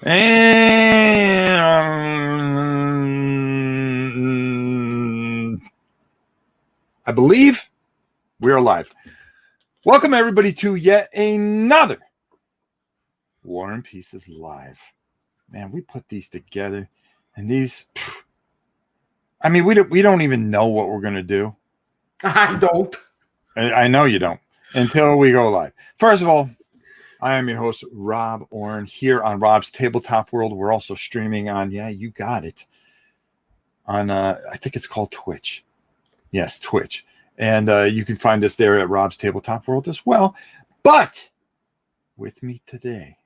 And I believe we're live. Welcome, everybody, to yet another War and Pieces Live. Man, we put these together, and these, I mean, we don't even know what we're going to do. I don't. I know you don't until we go live. First of all, I am your host, Rob Oren, here on Rob's Tabletop World. We're also streaming on, yeah, you got it, on, I think it's called Twitch. Yes, Twitch. And you can find us there at Rob's Tabletop World as well. But with me today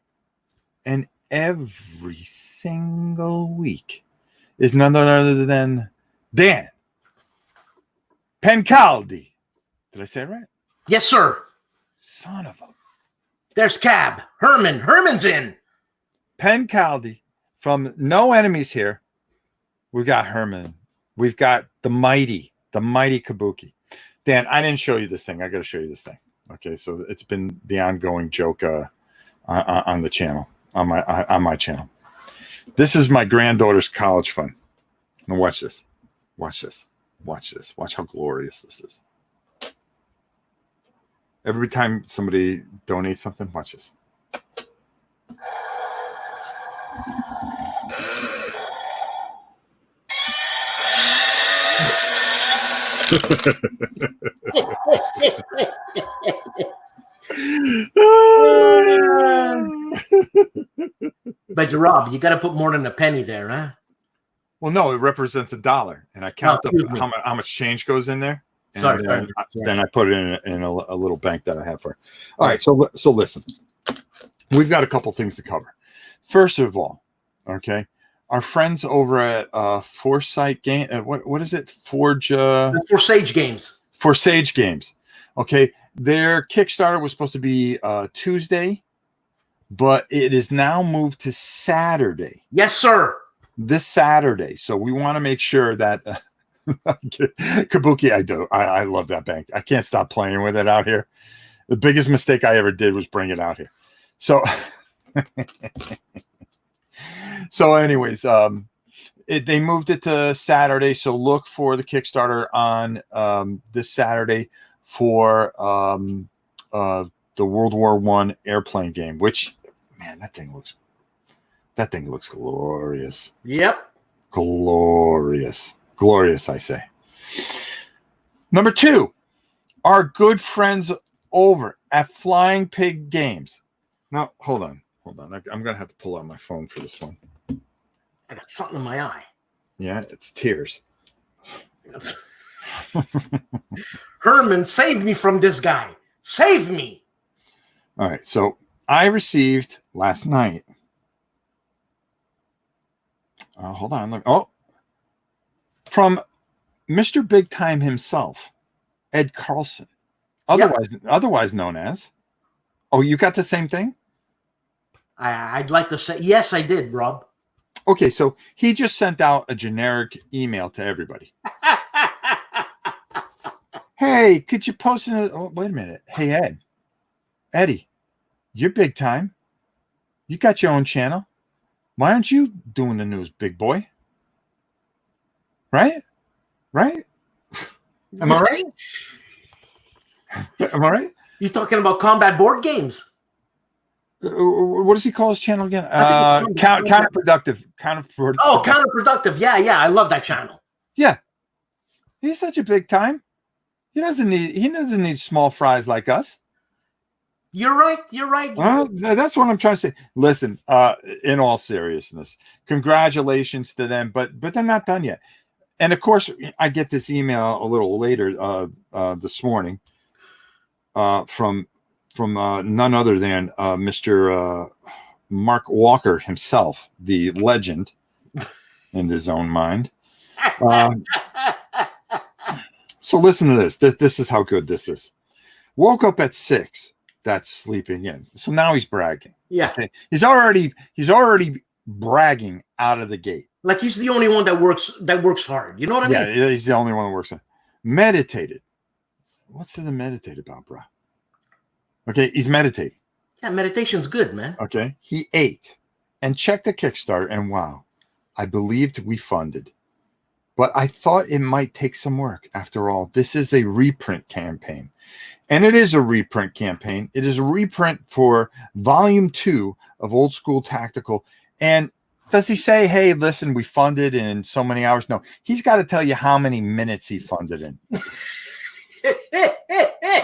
and every single week is none other than Dan Pencaldi. Did I say it right? Yes, sir. Son of a... There's Cab. Herman's in. Pencaldi from No Enemies Here. We've got Herman. We've got the mighty Kabuki. Dan, I didn't show you this thing. I got to show you this thing. Okay, so it's been the ongoing joke on the channel, on my channel. This is my granddaughter's college fund. Now watch this. Watch this. Watch this. Watch how glorious this is. Every time somebody donates something, watch this. But Rob, you got to put more than a penny there, huh? Well, no, it represents $1, and I count up how much change goes in there. Sorry. Then I put it in a little bank that I have for. All right, so listen, we've got a couple things to cover. First of all, okay, our friends over at Foresight Game, what is it? Forsage Games. Forsage Games. Okay, their Kickstarter was supposed to be Tuesday, but it is now moved to Saturday. Yes, sir. This Saturday. So we want to make sure that Kabuki, I love that bank. I can't stop playing with it out here. The biggest mistake I ever did was bring it out here. So anyways, they moved it to Saturday. So look for the Kickstarter on this Saturday for the World War I airplane game, which, man, that thing looks glorious. Yep. Glorious, I say. Number 2, our good friends over at Flying Pig Games. Now, hold on. I'm going to have to pull out my phone for this one. I got something in my eye. Yeah, it's tears. Herman, save me from this guy. Save me. All right, so I received last night. Hold on. Look. From Mr. Big Time himself, Ed Carlson, otherwise known as. Oh, you got the same thing? I'd like to say yes, I did, Rob. Okay, so he just sent out a generic email to everybody. Hey, could you post it? Oh, wait a minute. Hey, Eddie, you're Big Time. You got your own channel. Why aren't you doing the news, big boy? Right? Am I right? Am I right? You talking about combat board games? What does he call his channel again? Counterproductive. Oh, Counterproductive. Yeah. I love that channel. Yeah. He's such a big time. He doesn't need small fries like us. You're right. Well, that's what I'm trying to say. Listen, in all seriousness, congratulations to them, but they're not done yet. And of course, I get this email a little later this morning from none other than Mr. Mark Walker himself, the legend in his own mind. So listen to this. This is how good this is. Woke up at 6. That's sleeping in. So now he's bragging. Yeah. Okay? He's already bragging out of the gate. Like he's the only one that works hard. You know what I mean? Yeah, he's the only one that works hard. Meditated. What's there to meditate about, bro? Okay, he's meditating. Yeah, meditation's good, man. Okay. He ate. and checked the Kickstarter, and wow, I believed we funded. But I thought it might take some work. After all, this is a reprint campaign. And it is a reprint campaign. It is a reprint for Volume 2 of Old School Tactical. And does he say, hey, listen, we funded in so many hours? No, he's got to tell you how many minutes he funded in.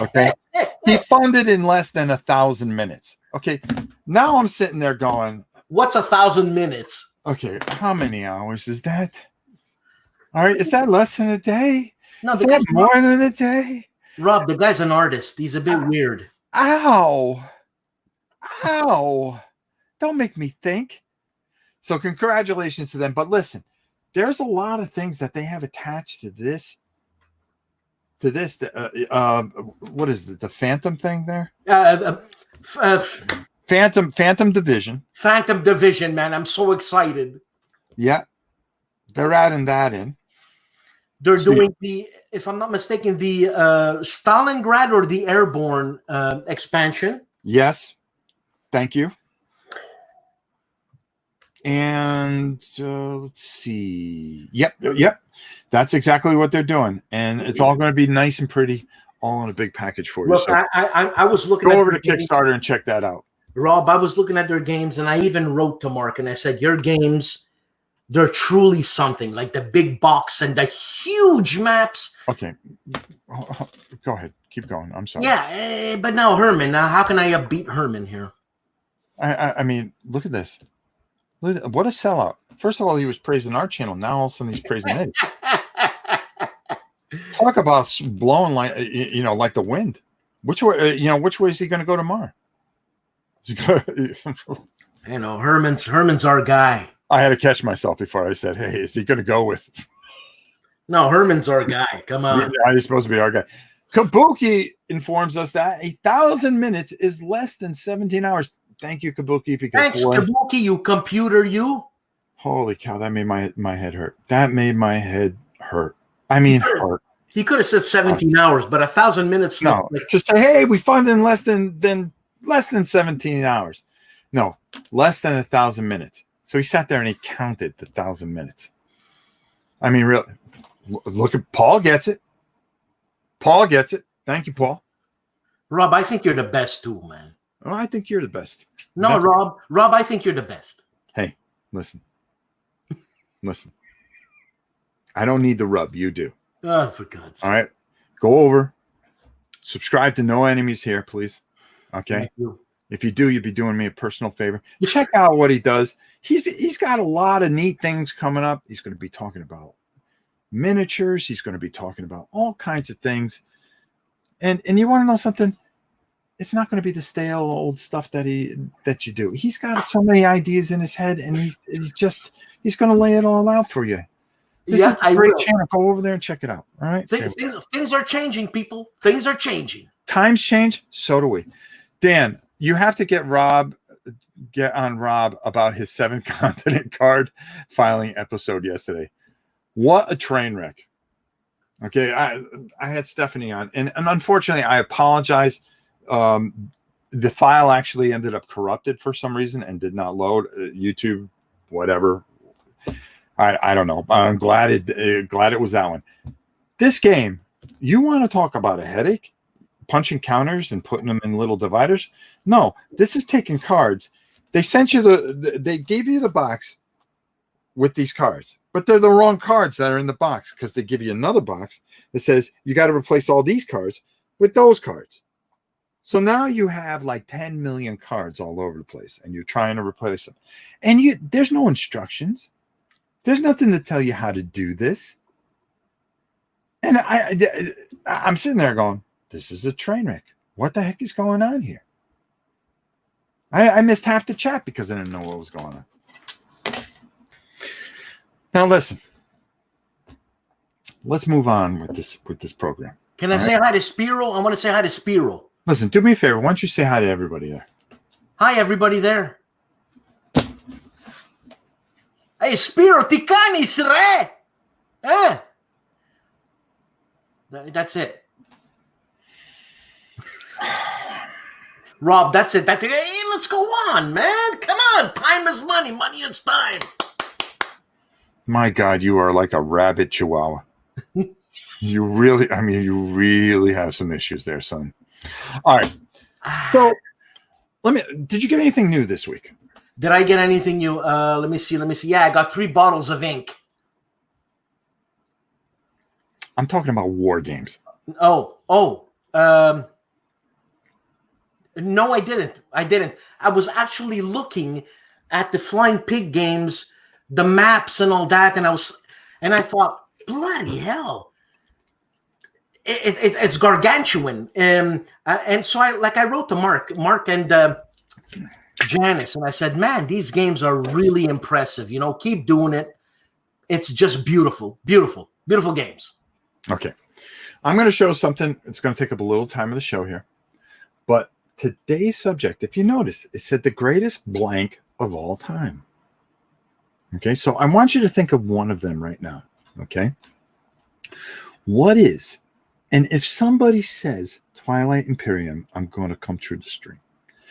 Okay. He funded in less than 1,000 minutes. Okay. Now I'm sitting there going, what's 1,000 minutes? Okay. How many hours is that? All right. Is that less than a day? No, is that more than a day? Rob, the guy's an artist. He's a bit weird. Ow. Don't make me think. So congratulations to them. But listen, there's a lot of things that they have attached to this. What is it? The Phantom thing there? Phantom Division. Phantom Division, man. I'm so excited. Yeah. They're adding that in. They're doing if I'm not mistaken, the Stalingrad or the Airborne expansion. Yes. Thank you. And let's see. Yep. That's exactly what they're doing. And it's all going to be nice and pretty, all in a big package for you. Look, so I was looking go over to Kickstarter and check that out. Rob, I was looking at their games, and I even wrote to Mark, and I said, your games, they're truly something, like the big box and the huge maps. Okay. Go ahead. Keep going. I'm sorry. Yeah, but now Herman. Now, how can I beat Herman here? I mean, look at this. What a sellout. First of all, he was praising our channel. Now all of a sudden he's praising it. Talk about blowing like the wind. Which way? Which way is he going to go tomorrow? Herman's our guy. I had to catch myself before I said, "Hey, is he going to go with?" No, Herman's our guy. Come on. Yeah, he's supposed to be our guy. Kabuki informs us that 1,000 minutes is less than 17 hours. Thank you, Kabuki. Thanks, Kabuki. You computer, you. Holy cow! That made my head hurt. That made my head hurt. I mean, hurt. He could have said 17 hours, but 1,000 minutes. No, just say, hey, we funded in less than 17 hours. No, less than 1,000 minutes. So he sat there and he counted the 1,000 minutes. I mean, really, look at Paul gets it. Paul gets it. Thank you, Paul. Rob, I think you're the best too, man. Oh, I think you're the best. No, Rob, I think you're the best. Hey, listen. I don't need the rub. You do. Oh, for God's sake. All right. Go over. Subscribe to No Enemies Here, please. Okay. Thank you. If you do, you'd be doing me a personal favor. Check out what he does. He's got a lot of neat things coming up. He's going to be talking about miniatures. He's going to be talking about all kinds of things. And you want to know something? It's not going to be the stale old stuff that you do. He's got so many ideas in his head, and he's going to lay it all out for you. This is a great channel. Go over there and check it out. All right. Things are changing, people. Things are changing. Times change. So do we. Dan, you have to get on Rob about his 7-continent card filing episode yesterday. What a train wreck. Okay. I had Stephanie on, and unfortunately I apologize. The file actually ended up corrupted for some reason and did not load. YouTube, whatever. I don't know. I'm glad it was that one. This game, you want to talk about a headache? Punching counters and putting them in little dividers? No, this is taking cards. They sent you they gave you the box with these cards, but they're the wrong cards that are in the box because they give you another box that says you got to replace all these cards with those cards. So now you have like 10 million cards all over the place and you're trying to replace them. And there's no instructions. There's nothing to tell you how to do this. And I'm sitting there going, this is a train wreck. What the heck is going on here? I missed half the chat because I didn't know what was going on. Now listen, let's move on with this program. Can I say hi to Spiro? I want to say hi to Spiro. Listen, do me a favor. Why don't you say hi to everybody there? Hi, everybody there. Hey, Spiro, ti canis re. Eh? That's it. Rob, that's it. Hey, let's go on, man. Come on. Time is money. Money is time. My God, you are like a rabid chihuahua. You really have some issues there, son. All right. So did you get anything new this week? Did I get anything new? Let me see. Yeah, I got 3 bottles of ink. I'm talking about war games. No, I didn't. I was actually looking at the Flying Pig games, the maps and all that, and I thought, bloody hell, it's gargantuan. And so I wrote to Mark and Janice, and I said, man, these games are really impressive. Keep doing it. It's just beautiful, beautiful, beautiful games. Okay. I'm going to show something. It's going to take up a little time of the show here. But today's subject, if you notice, it said the greatest blank of all time. Okay. So I want you to think of one of them right now. Okay. What is, and if somebody says Twilight Imperium, I'm going to come through the stream.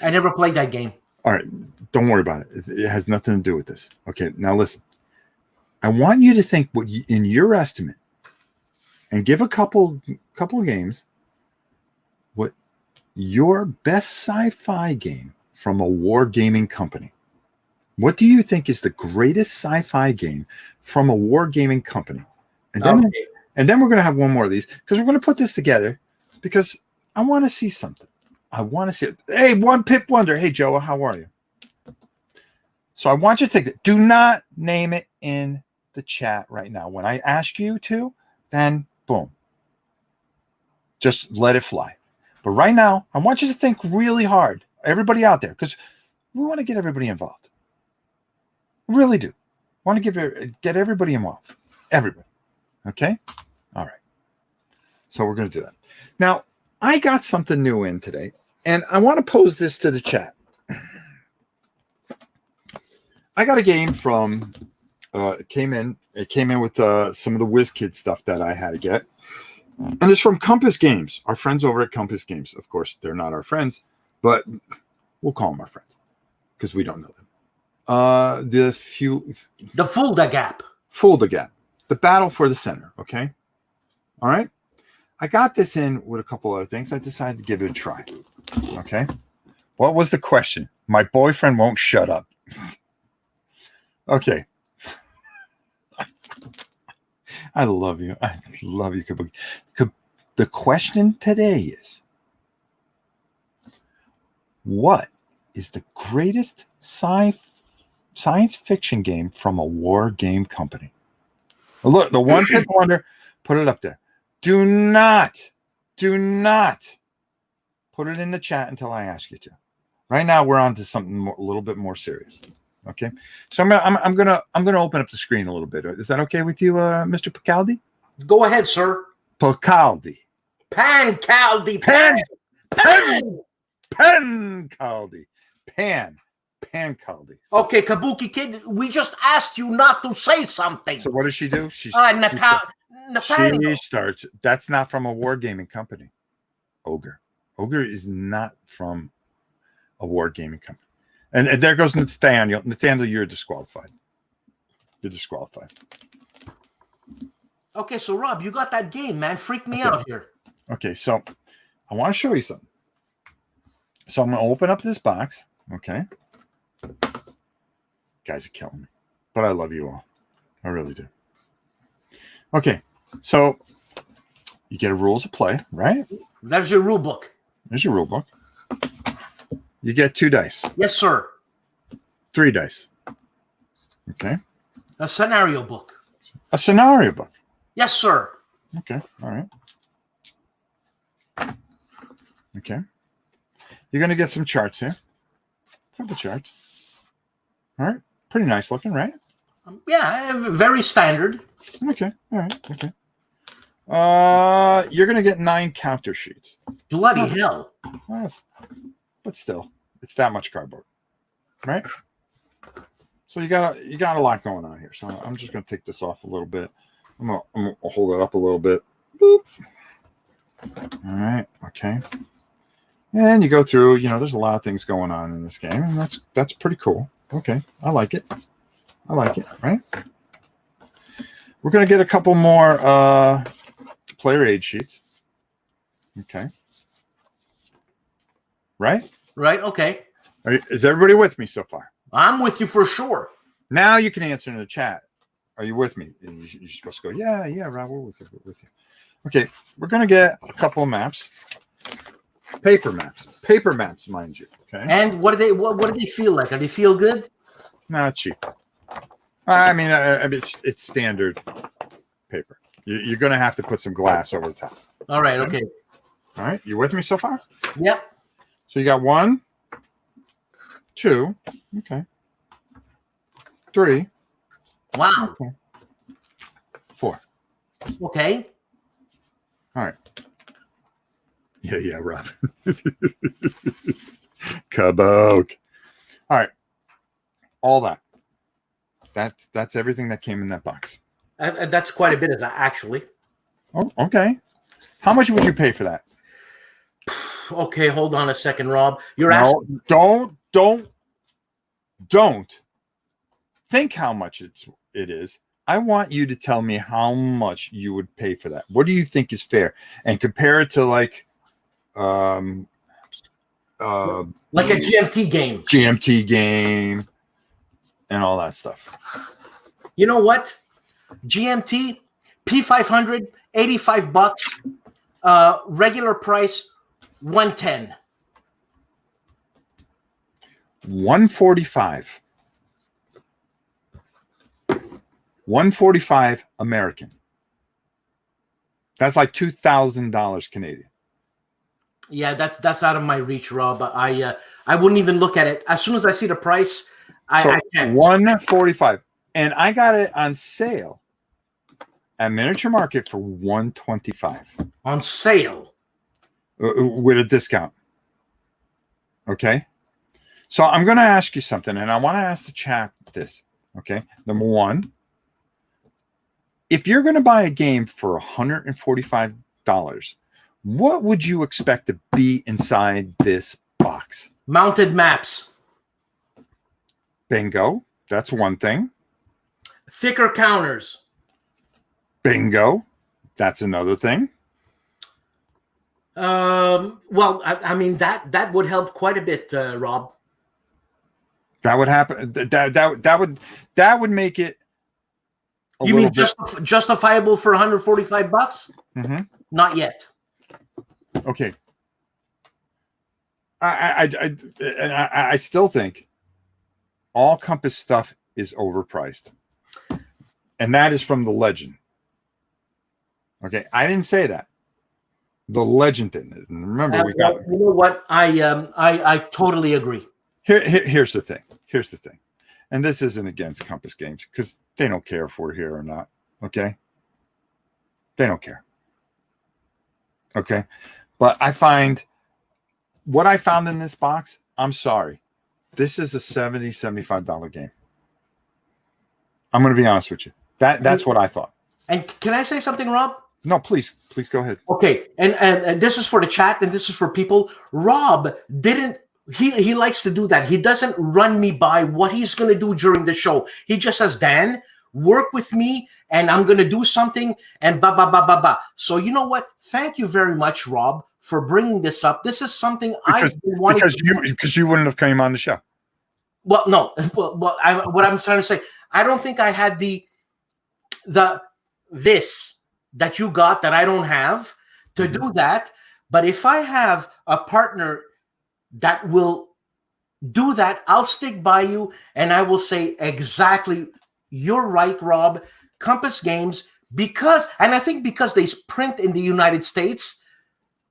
I never played that game. All right. Don't worry about it. It has nothing to do with this. Okay. Now listen. I want you to think what in your estimate, and give a couple of games, what your best sci-fi game from a wargaming company. What do you think is the greatest sci-fi game from a wargaming company? And then we're going to have one more of these because we're going to put this together because I want to see something. I want to see it. Hey, One Pip Wonder. Hey, Joa, how are you? So I want you to take it. Do not name it in the chat right now. When I ask you to, then boom. Just let it fly. But right now, I want you to think really hard. Everybody out there, because we want to get everybody involved. We really do. Want to get everybody involved. Everybody. Okay? All right. So we're going to do that. Now, I got something new in today, and I want to pose this to the chat. I got a game from it came in with some of the WizKid stuff that I had to get. And it's from Compass Games, our friends over at Compass Games. Of course, they're not our friends, but we'll call them our friends because we don't know them. The Fulda Gap. Fulda Gap. The battle for the center. Okay. All right. I got this in with a couple other things. I decided to give it a try. Okay. What was the question? My boyfriend won't shut up. Okay. I love you. I love you. The question today is, what is the greatest science fiction game from a war game company? Look, the One Pip Wonder, put it up there. Do not put it in the chat until I ask you to. Right now, we're on to something a little bit more serious. Okay, so I'm gonna open up the screen a little bit. Is that okay with you, Mr. Picaldi? Go ahead, sir. Picaldi. Pancaldi. Pancaldi. Pancaldi. Okay, Kabuki Kid, we just asked you not to say something. So what does she do? She starts. That's not from a wargaming company. Ogre is not from a wargaming company. And there goes Nathaniel. Nathaniel, you're disqualified. You're disqualified. Okay, so Rob, you got that game, man. Freak me out here. Okay, so I want to show you something. So I'm going to open up this box. Okay. Guys are killing me. But I love you all. I really do. Okay, so you get a rules of play, right? There's your rule book. There's your rule book. You get 2 dice. Yes, sir. 3 dice. Okay. A scenario book. A scenario book. Yes, sir. Okay. All right. Okay. You're going to get some charts here. A couple charts. All right. Pretty nice looking, right? Yeah, very standard. Okay. All right. Okay. You're going to get 9 counter sheets. Bloody hell. But still, it's that much cardboard, right? So you got a lot going on here. So I'm just going to take this off a little bit. I'm gonna hold it up a little bit. Boop. All right. Okay. And you go through. There's a lot of things going on in this game, and that's pretty cool. Okay. I like it. Right. We're going to get a couple more player aid sheets. Okay. Right? Right. Okay. Is everybody with me so far? I'm with you for sure. Now you can answer in the chat. Are you with me? You're supposed to go, yeah, Rob, we're with you. Okay. We're going to get a couple of maps. Paper maps, mind you. Okay. And what do they feel like? Do they feel good? Not cheap. I mean, it's standard paper. You're going to have to put some glass over the top. All right. Okay. All right. You with me so far? Yep. So you got 1, 2, okay, 3. Wow. Okay. 4. Okay. All right. Yeah, Rob. Kaboke. All right. All that. That's everything that came in that box. That's quite a bit of that, actually. Oh, okay. How much would you pay for that? Okay, hold on a second, Rob. You're asking. Don't think how much it is. I want you to tell me how much you would pay for that. What do you think is fair? And compare it to like a GMT game. And all that stuff. You know what? GMT P500, $85. Regular price, $110. $145. $145 American. That's like $2,000 Canadian. Yeah, that's out of my reach, Rob. I wouldn't even look at it. As soon as I see the price, I can't. $145. And I got it on sale at Miniature Market for $125. On sale. With a discount. Okay? So I'm going to ask you something, and I want to ask the chat this. Okay? Number one, if you're going to buy a game for $145, what would you expect to be inside this box? Mounted maps. Bingo. That's one thing. Thicker counters. Bingo. That's another thing. Well, I mean that would help quite a bit, Rob. That would happen. That would make it. You mean justifiable for $145? Mm-hmm. Not yet. Okay. I still think all Compass stuff is overpriced, and that is from the legend. Okay, I didn't say that. The legend didn't. And remember, we got. You know what? I totally agree. Here's the thing. And this isn't against Compass Games because they don't care if we're here or not. Okay. They don't care. Okay. But I find what I found in this box, I'm sorry. This is a $70, $75 game. I'm going to be honest with you. That's what I thought. And can I say something, Rob? No, please go ahead. Okay. And this is for the chat and this is for people. Rob didn't. He likes to do that. He doesn't run me by what he's going to do during the show. He just says, Dan, work with me and I'm going to do something and ba, ba, ba, ba, ba. So you know what? Thank you very much, Rob, for bringing this up. This is something I've been wanting because you wouldn't have come on the show. Well, no. What I'm trying to say, I don't think I had this that you got that I don't have to do that. But if I have a partner that will do that, I'll stick by you and I will say exactly, you're right, Rob. Compass Games, because they print in the United States,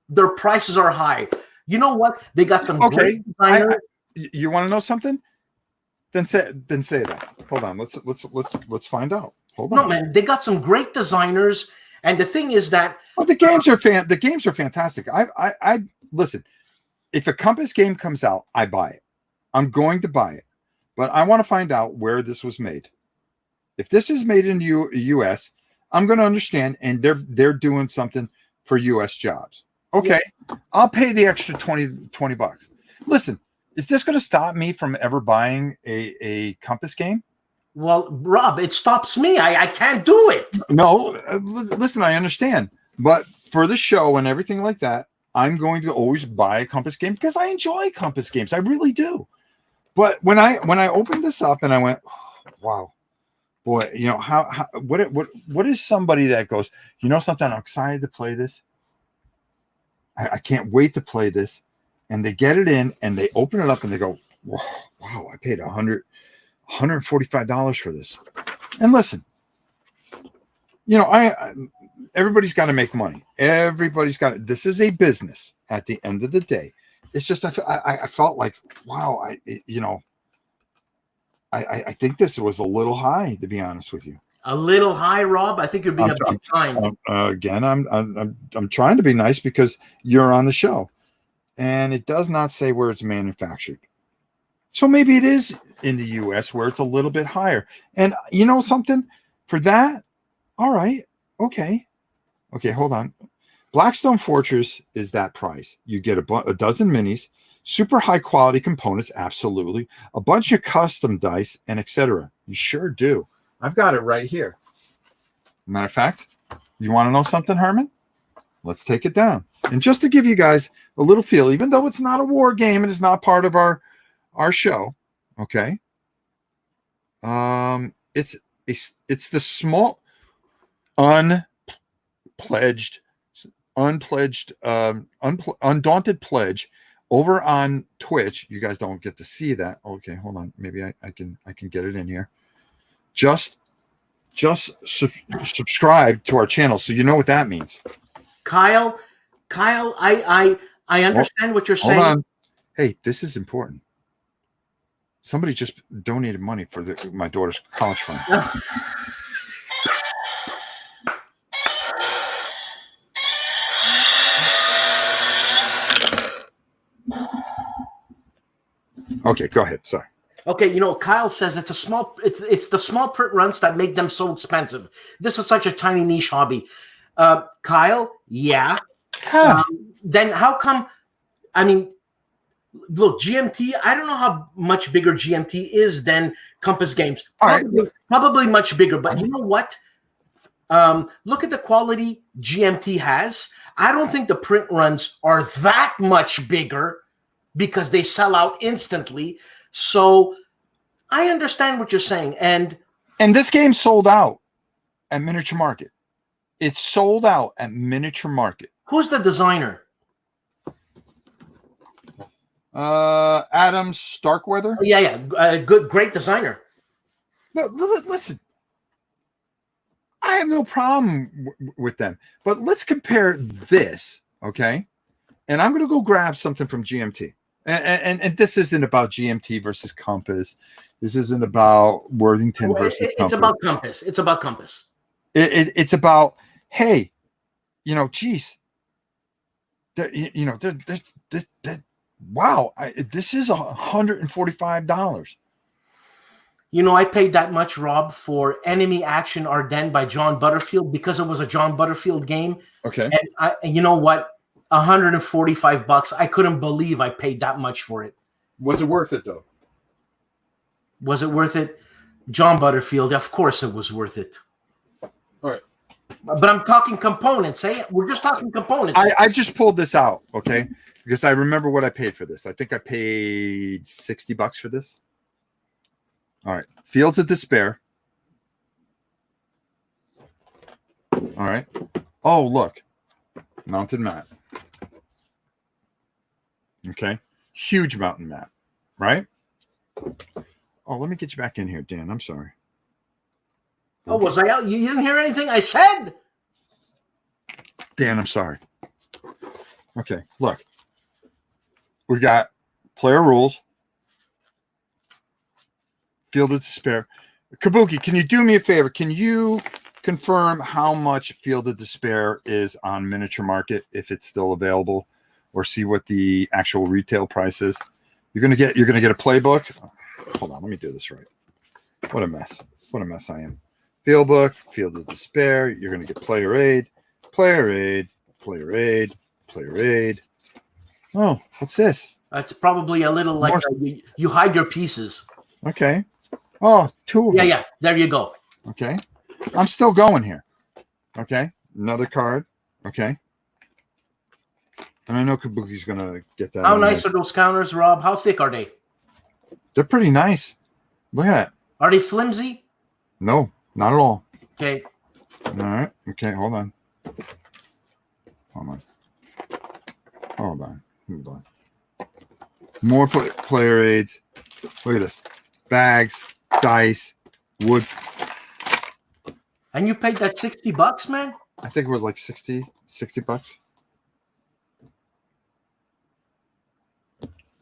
their prices are high. You know what? They got some great designers. You want to know something? Then say that. Hold on. Let's find out. Hold on. No, man, they got some great designers, and the thing is that the games are fantastic. I listen. If a Compass game comes out, I buy it. I'm going to buy it, but I want to find out where this was made. If this is made in the U.S., I'm going to understand, and they're doing something for U.S. jobs. Okay, yeah. I'll pay the extra $20. Listen, Is this going to stop me from ever buying a Compass game? Well, Rob, it stops me. I can't do it. No, listen, I understand. But for the show and everything like that, I'm going to always buy a Compass game because I enjoy Compass games. I really do. But when I opened this up and I went, oh, wow, boy, you know, what is somebody that goes, you know something, I'm excited to play this. I can't wait to play this. And they get it in and they open it up and they go, wow, I paid $145 for this. And listen, you know, everybody's got to make money. Everybody's got it. This is a business at the end of the day. It's just, I felt like, wow, I think this was a little high, to be honest with you. A little high, Rob? I think you're being a bit kind. Again, I'm trying to be nice because you're on the show. And it does not say where it's manufactured. So maybe it is in the US where it's a little bit higher. And you know something? For that, all right, okay, hold on. Blackstone Fortress is that price. You get a dozen minis, super high quality components, absolutely, a bunch of custom dice, and etc. You sure do. I've got it right here. Matter of fact, you want to know something, Herman? Let's take it down. And just to give you guys a little feel, even though it's not a war game and it's not part of our show, okay? It's the small undaunted pledge over on Twitch. You guys don't get to see that. Okay, hold on. Maybe I can get it in here. Just subscribe to our channel so you know what that means. Kyle, I understand what you're saying. Hold on. Hey, this is important. Somebody just donated money for my daughter's college fund. Okay, go ahead. Sorry. Okay, you know, Kyle says it's the small print runs that make them so expensive. This is such a tiny niche hobby. Kyle, yeah. Then how come? I mean, look, GMT. I don't know how much bigger GMT is than Compass Games. Probably much bigger. But you know what? Look at the quality GMT has. I don't think the print runs are that much bigger because they sell out instantly. So I understand what you're saying. And this game sold out at Miniature Market. It's sold out at Miniature Market. Who's the designer? Adam Starkweather. Oh, yeah. Great designer. No, listen. I have no problem with them. But let's compare this, okay? And I'm going to go grab something from GMT. And this isn't about GMT versus Compass. This isn't about Worthington versus Compass. It's about Compass. It's about Compass. It's about, hey, you know, geez, wow, this is $145. You know, I paid that much, Rob, for Enemy Action Ardennes by John Butterfield because it was a John Butterfield game. Okay. And you know what? $145. I couldn't believe I paid that much for it. Was it worth it though? Was it worth it? John Butterfield, of course it was worth it. All right. But I'm talking components, eh? We're just talking components. I just pulled this out, okay? Because I remember what I paid for this. I think I paid $60 for this. All right. Fields of Despair. All right. Oh, look. Mountain map. Okay. Huge mountain map, right? Oh, let me get you back in here, Dan. I'm sorry. Oh, was I out? You didn't hear anything I said? Dan, I'm sorry. Okay, look. We got player rules. Field of Despair. Kabuki, can you do me a favor? Can you confirm how much Field of Despair is on Miniature Market if it's still available, or see what the actual retail price is? You're gonna get a playbook. Hold on, let me do this right. What a mess. What a mess I am. Field book, Field of Despair. You're gonna get player aid, player aid, player aid, player aid. Oh, what's this? It's probably a little like you hide your pieces. Okay. Oh, two of them. Yeah. There you go. Okay. I'm still going here. Okay. Another card. Okay. And I know Kabuki's going to get that. How nice are those counters, Rob? How thick are they? They're pretty nice. Look at that. Are they flimsy? No, not at all. Okay. All right. Okay. Hold on. More player aids. Look at this. Bags, dice, wood. And you paid that $60, man? I think it was like 60 bucks.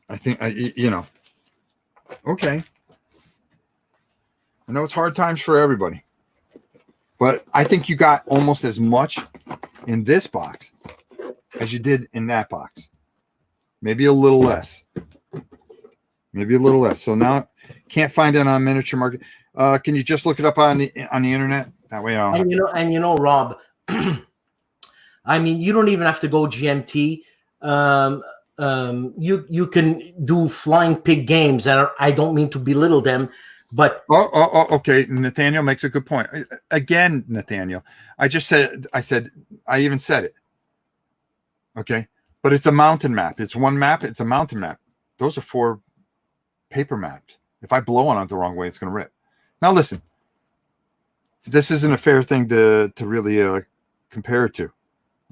I think, okay. I know it's hard times for everybody, but I think you got almost as much in this box as you did in that box. Maybe a little less. So now can't find it on Miniature Market. Can you just look it up on the internet? That way I don't. And Rob, I mean, you don't even have to go GMT. You can do Flying Pig games, and I don't mean to belittle them, but okay. Nathaniel makes a good point. Again, Nathaniel, I even said it. Okay, but it's a mountain map. It's one map. It's a mountain map. Those are 4 paper maps. If I blow on it the wrong way, it's going to rip. Now listen, this isn't a fair thing to really compare it to.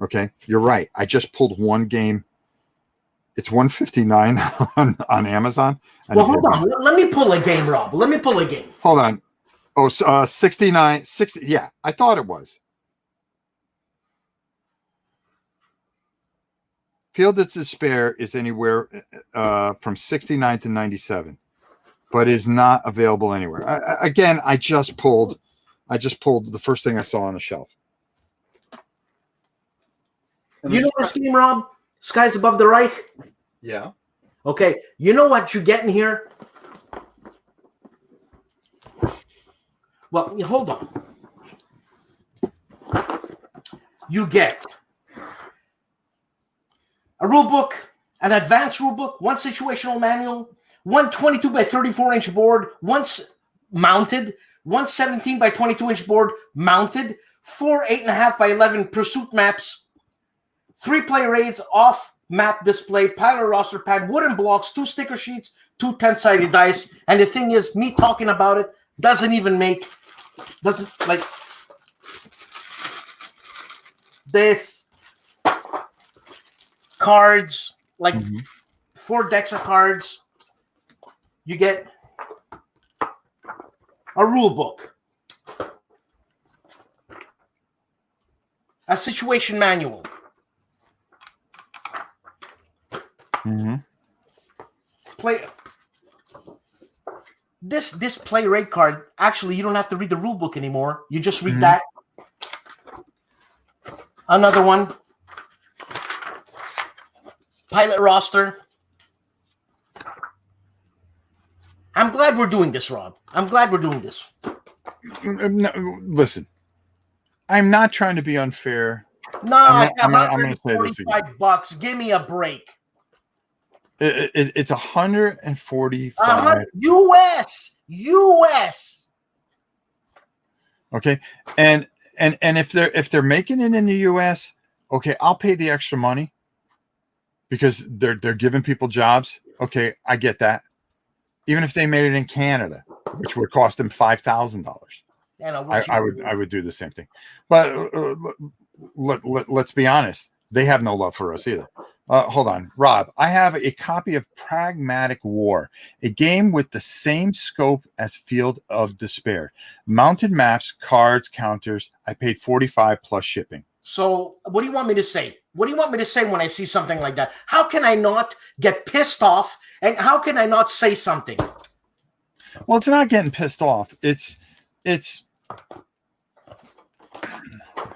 Okay, you're right. I just pulled one game. It's $159 on Amazon. Well, hold on. Let me pull a game, Rob. Let me pull a game. Hold on. Oh, 69, 60. Yeah, I thought it was. Field of Despair is anywhere from 69 to 97, but is not available anywhere. Again, I just pulled the first thing I saw on the shelf. You know this game, Rob? Skies Above the Reich? Yeah. Okay. You know what you're getting here? Well, hold on. You get a rule book, an advanced rule book, one situational manual, one 22 by 34 inch board, once mounted, one 17 by 22 inch board mounted, 4 8.5 by 11 pursuit maps, 3 player aids, off map display, pilot roster pad, wooden blocks, 2 sticker sheets, 2 10-sided dice. And the thing is, me talking about it doesn't like this. Cards, like 4 decks of cards. You get a rule book, a situation manual, play. This play rate card. Actually, you don't have to read the rule book anymore. You just read that. Another one. Pilot roster. I'm glad we're doing this, Rob. I'm glad we're doing this. No, listen, I'm not trying to be unfair. No, I'm going to say this again. $45. Give me a break. It's $145 US. Okay, and if they're making it in the US, okay, I'll pay the extra money because they're giving people jobs. Okay, I get that. Even if they made it in Canada, which would cost them $5,000, I would do the same thing. But let's be honest, they have no love for us either. Hold on, Rob. I have a copy of Pragmatic War, a game with the same scope as Field of Despair. Mounted maps, cards, counters. I paid $45 plus shipping. So what do you want me to say? What do you want me to say when I see something like that? How can I not get pissed off? And how can I not say something? Well, it's not getting pissed off. It's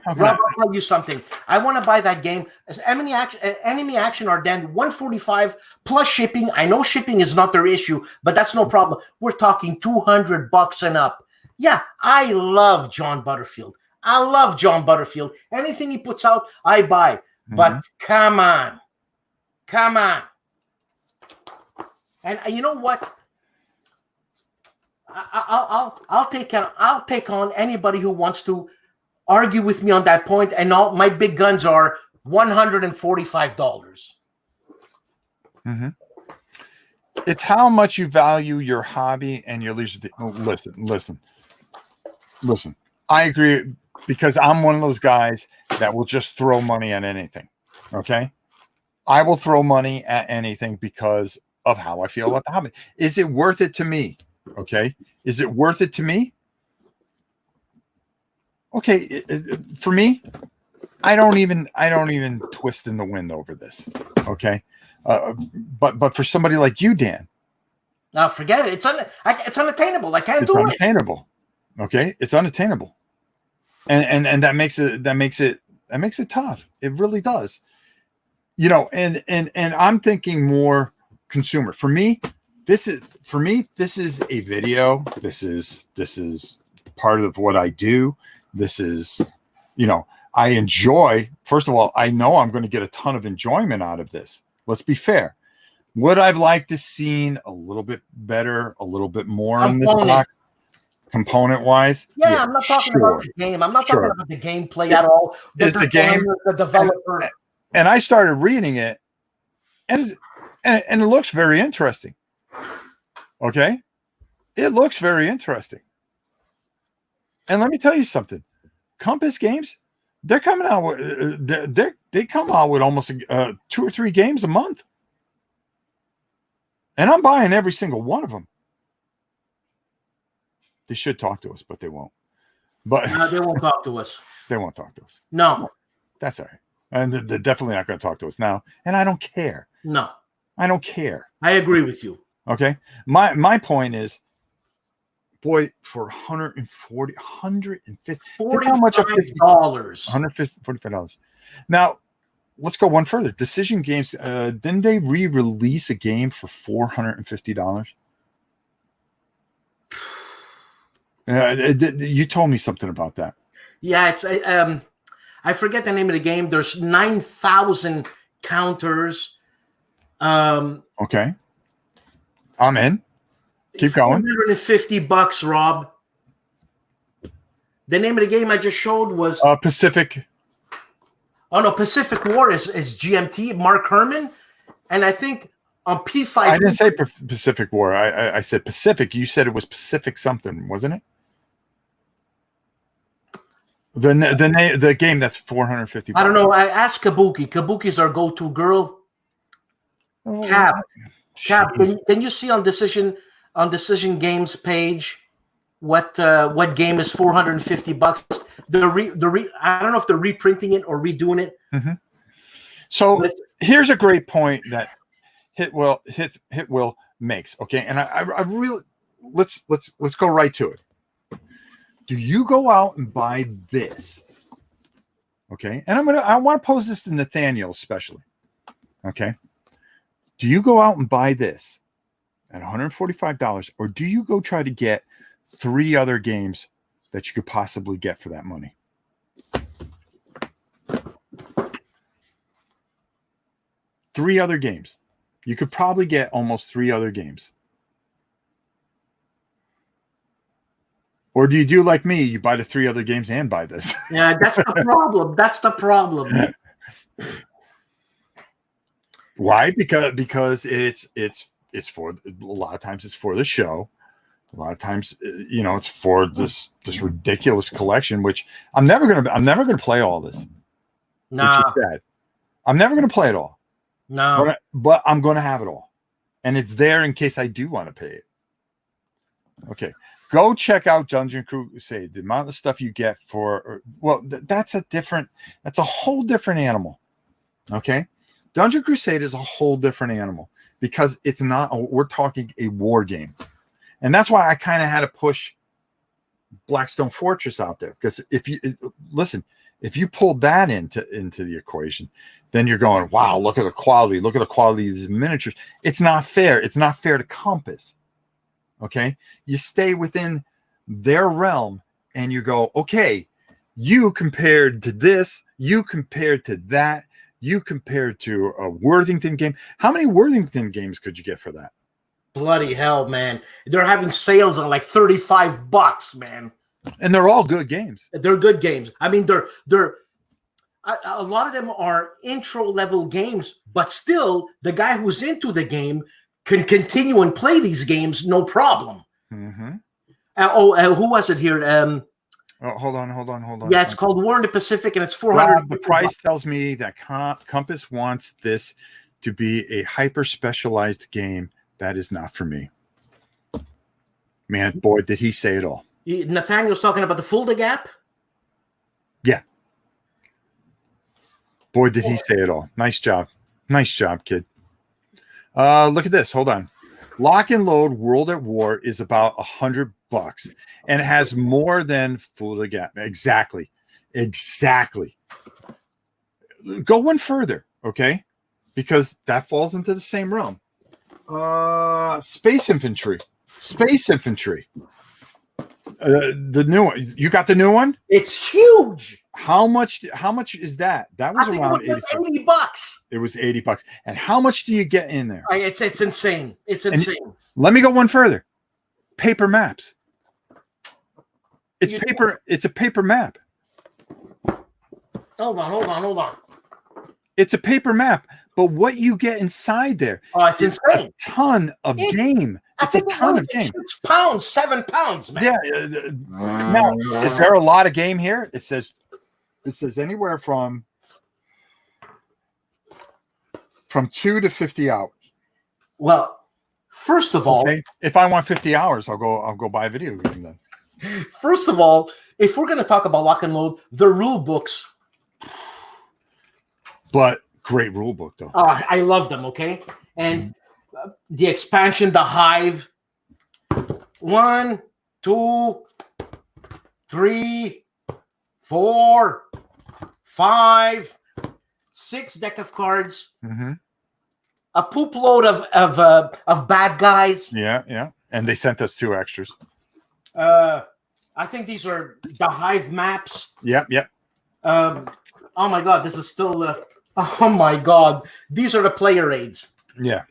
Rob, I'll tell you something. I want to buy that game. Enemy Action Ardennes, $145 plus shipping. I know shipping is not their issue, but that's no problem. We're talking $200 and up. Yeah, I love John Butterfield. Anything he puts out, I buy. But come on. And you know what? I'll take on anybody who wants to argue with me on that point. And all my big guns are $145. Mm-hmm. It's how much you value your hobby and your leisure. Listen. I agree, because I'm one of those guys that will just throw money at anything. Okay, I will throw money at anything because of how I feel about the hobby. Is it worth it to me? Okay, is it worth it to me? Okay, for me, I don't even twist in the wind over this. Okay, but for somebody like you, Dan, now forget it. It's unattainable. I can't do it. It's unattainable. Okay, it's unattainable, and that makes it tough. It really does. You know, and I'm thinking more consumer. For me, this is a video. This is part of what I do. This is, you know, I enjoy. First of all, I know I'm going to get a ton of enjoyment out of this. Let's be fair. Would I've liked to seen a little bit better, a little bit more in this box, component wise? Yeah, I'm not talking about the game. I'm not talking about the gameplay at all. It's the game, the developer. And I started reading it, and it looks very interesting. Okay, it looks very interesting. And let me tell you something, Compass Games, they're coming out with they come out with almost 2 or 3 games a month, and I'm buying every single one of them. They should talk to us, but they won't. But no, they won't talk to us. They won't talk to us. No, that's all right. And they're definitely not going to talk to us now. And I don't care. No, I don't care. I agree with you. Okay. My point is, boy, for $150, how much? $145. Now, let's go one further. Decision Games, didn't they re-release a game for $450? You told me something about that. Yeah, it's I forget the name of the game. There's 9,000 counters. Okay, I'm in. Keep going. $450, Rob. The name of the game I just showed was Pacific. Oh no, Pacific War is GMT, Mark Herman, and I think on P5. I didn't say Pacific War. I said Pacific. You said it was Pacific something, wasn't it? The game that's $450. I don't know. I asked Kabuki. Kabuki's our go-to girl. Cab, can you see on Decision Games page what game is $450? I don't know if they're reprinting it or redoing it. Mm-hmm. So here's a great point that Hitwill makes. Okay, and I really let's go right to it. Do you go out and buy this? Okay, and I want to pose this to Nathaniel especially. Okay, do you go out and buy this at $145, or do you go try to get 3 other games that you could possibly get for that money? Three other games. You could probably get almost 3 other games. Or do you do like me? You buy the 3 other games and buy this. Yeah, that's the problem. That's the problem. Why? Because it's for a lot of times it's for the show. A lot of times, it's for this ridiculous collection, which I'm never gonna play all this. No, which is sad. I'm never gonna play it all. No, but I'm gonna have it all, and it's there in case I do want to pay it. Okay, go check out Dungeon Crusade. The amount of stuff you get that's a whole different animal. Okay, Dungeon Crusade is a whole different animal because it's not. We're talking a war game. And that's why I kind of had to push Blackstone Fortress out there, because if you pulled that into the equation, then you're going, wow, look at the quality of these miniatures. It's not fair. It's not fair to Compass. Okay, you stay within their realm, and you go, okay, you compared to this, you compared to that, you compared to a Worthington game. How many Worthington games could you get for that? Bloody hell, man! They're having sales on like $35, man. And they're all good games. They're good games. I mean, they're a lot of them are intro level games, but still, the guy who's into the game can continue and play these games no problem. Mm-hmm. Who was it here? Hold on. Yeah, it's called War in the Pacific, and it's 400. The price tells me that Compass wants this to be a hyper specialized game. That is not for me. Man, boy, did he say it all. Nathaniel's talking about the Fulda Gap? Yeah. Boy, did he say it all. Nice job. Nice job, kid. Look at this. Hold on. Lock and Load World at War is about $100 and it has more than Fulda Gap. Exactly. Go one further, okay? Because that falls into the same realm. Space Infantry. The new one. You got the new one? It's huge. How much is that? That was around $80. It was $80. And how much do you get in there? It's insane. It's insane. And let me go one further. Paper maps. It's a paper map. Hold on. It's a paper map, but what you get inside there? Oh, it's insane. A ton of game. It's a ton of game. 6 pounds, 7 pounds, man. Yeah. Now, is there a lot of game here? It says anywhere from 2 to 50 hours. Well, first of all, okay. If I want 50 hours, I'll go buy a video game then. First of all, if we're going to talk about Lock and Load, the rule books. But great rule book, though. Oh, I love them, okay? And the expansion, the Hive. 1, 2, 3, 4, 5, 6 deck of cards. Mm-hmm. A poop load of bad guys. Yeah. And they sent us 2 extras. I think these are the Hive maps. Yep. Oh my God, this is still. Oh my God, these are the player aids. Yeah.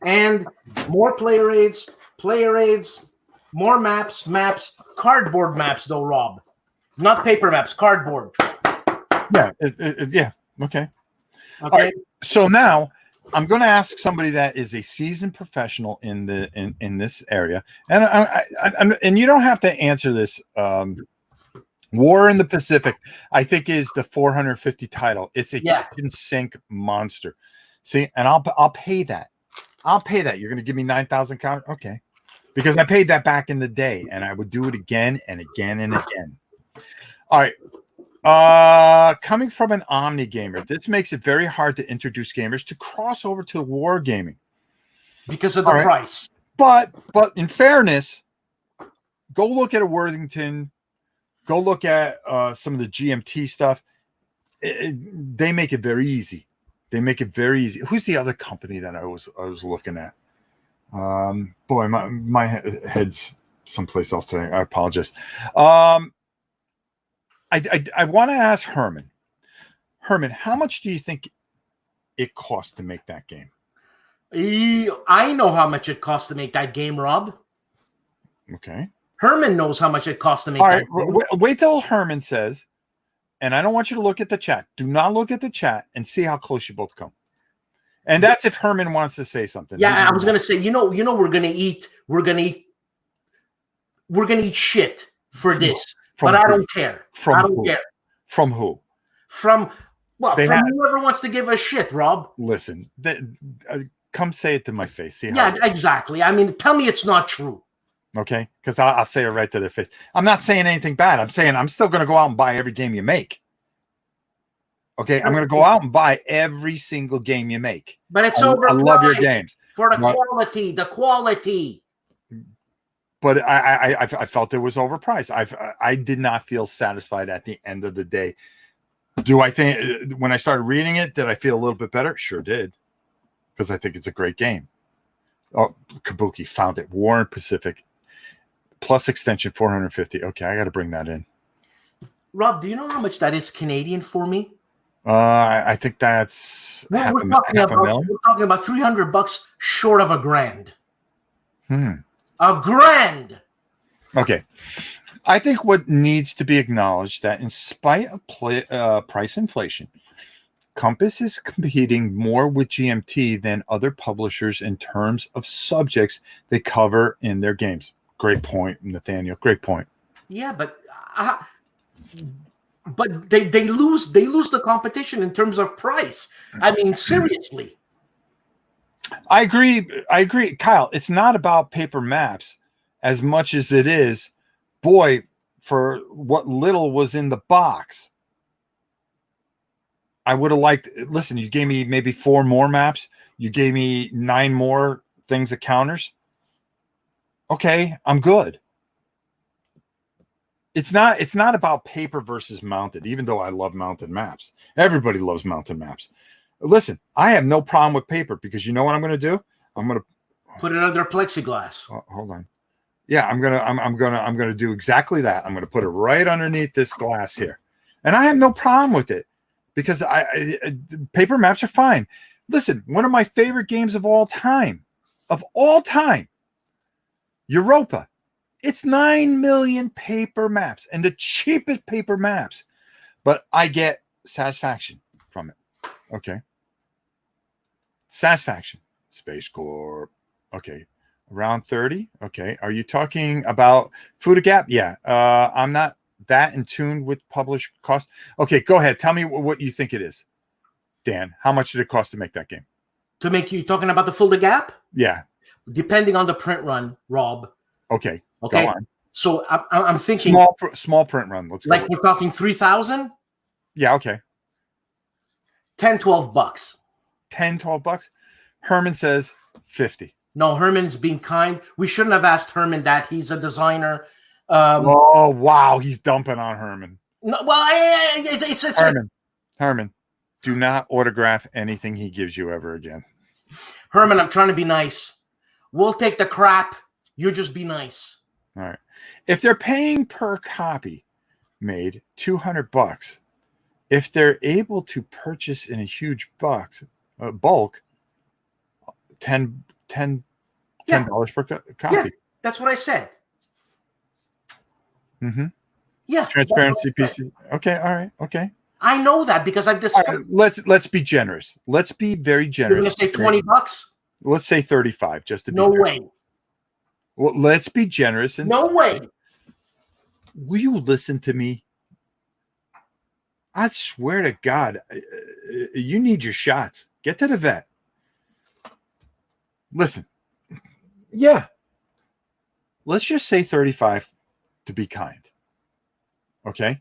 And more player aids, more maps, cardboard maps though, Rob, not paper maps, cardboard. Yeah. Yeah. Okay. All right. So now I'm going to ask somebody that is a seasoned professional in this area, and you don't have to answer this. War in the Pacific, I think, is the 450 title. It's a kitchen sink monster. See, and I'll pay that. You're going to give me 9,000 count, okay? Because I paid that back in the day, and I would do it again and again and again. All right. Coming from an Omni gamer, this makes it very hard to introduce gamers to cross over to wargaming because of the price. But in fairness, go look at a Worthington. Go look at some of the GMT stuff. They make it very easy. Who's the other company that I was looking at? Boy, my head's someplace else today. I apologize. I want to ask Herman. Herman, how much do you think it cost to make that game? I know how much it cost to make that game, Rob. Okay. Herman knows how much it costs to make that game. All right, wait till Herman says, and I don't want you to look at the chat. Do not look at the chat and see how close you both come. And that's if Herman wants to say something. Yeah, I was going to say, we're going to eat shit for this. But I don't care. I don't care. From who? From whoever wants to give a shit, Rob. Listen, come say it to my face. See how? Yeah, exactly. I mean, tell me it's not true. Okay? Because I'll say it right to their face. I'm not saying anything bad. I'm saying I'm still going to go out and buy every game you make. Okay? I'm going to go out and buy every single game you make. But it's overpriced. I love your games. For the quality. But I felt it was overpriced. I did not feel satisfied at the end of the day. Do I think when I started reading it, did I feel a little bit better? Sure did. Because I think it's a great game. Oh, Kabuki found it. War in Pacific. Plus extension 450. Okay, I got to bring that in. Rob, do you know how much that is Canadian for me? I think that's We're, half we're a talking half a about mil. we're talking about $300 short of a grand. Hmm. A grand. Okay. I think what needs to be acknowledged that in spite of price inflation, Compass is competing more with GMT than other publishers in terms of subjects they cover in their games. Great point, Nathaniel. Great point. Yeah, but they lose the competition in terms of price. I mean, seriously. I agree, Kyle. It's not about paper maps as much as it is, boy, for what little was in the box. I would have liked. Listen, you gave me maybe 4 more maps. You gave me 9 more things of counters. Okay, I'm good. It's not about paper versus mounted, even though I love mounted maps. Everybody loves mounted maps. Listen, I have no problem with paper because you know what I'm going to do? I'm going to put it under plexiglass. Oh, hold on. Yeah, I'm gonna do exactly that. I'm gonna put it right underneath this glass here, and I have no problem with it because paper maps are fine. Listen, one of my favorite games of all time, Europa. It's 9 million paper maps and the cheapest paper maps, but I get satisfaction from it. Okay, satisfaction. Space Corp. Okay. Around 30. Okay. Are you talking about Fuda Gap? Yeah. I'm not that in tune with published cost. Okay. Go ahead. Tell me what you think it is. Dan, how much did it cost to make that game? To make you talking about the Fuda Gap? Yeah. Depending on the print run, Rob. Okay. Okay. Go on. So I'm thinking small print run. Let's go. Like we're talking 3,000? Yeah. Okay. $10-12. $10-12. Herman says 50. No, Herman's being kind. We shouldn't have asked Herman that. He's a designer. Oh, wow. He's dumping on Herman. No, well, it's Herman, do not autograph anything he gives you ever again. Herman, I'm trying to be nice. We'll take the crap. You just be nice. All right. If they're paying per copy made $200, if they're able to purchase in a huge bulk, $10 per copy. Yeah, that's what I said. Mm-hmm. Yeah. Transparency pieces. Okay. All right. Okay. I know that because I've discussed. Right, let's be generous. Let's be very generous. You're going to say $20? Let's say 35 just to be No fair. way. Well, let's be generous. And no way. Will you listen to me? I swear to God, you need your shots. Get to the vet. Listen. Yeah. Let's just say 35 to be kind. Okay.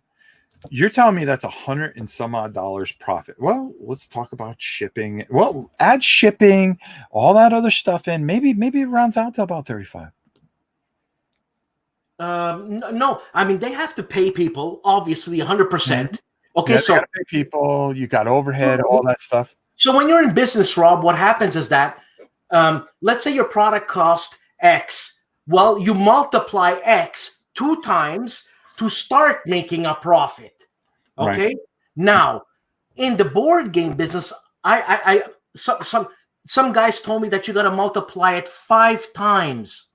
You're telling me that's $100 and some odd profit. Well, let's talk about shipping. Well, add shipping, all that other stuff in. Maybe it rounds out to about 35. No, I mean they have to pay people, obviously 100%. Okay, yeah, so you gotta pay people, you got overhead, all that stuff. So when you're in business, Rob, what happens is that let's say your product cost X. Well, you multiply X 2 times to start making a profit. Okay. Right. Now, in the board game business, some guys told me that you got to multiply it 5 times.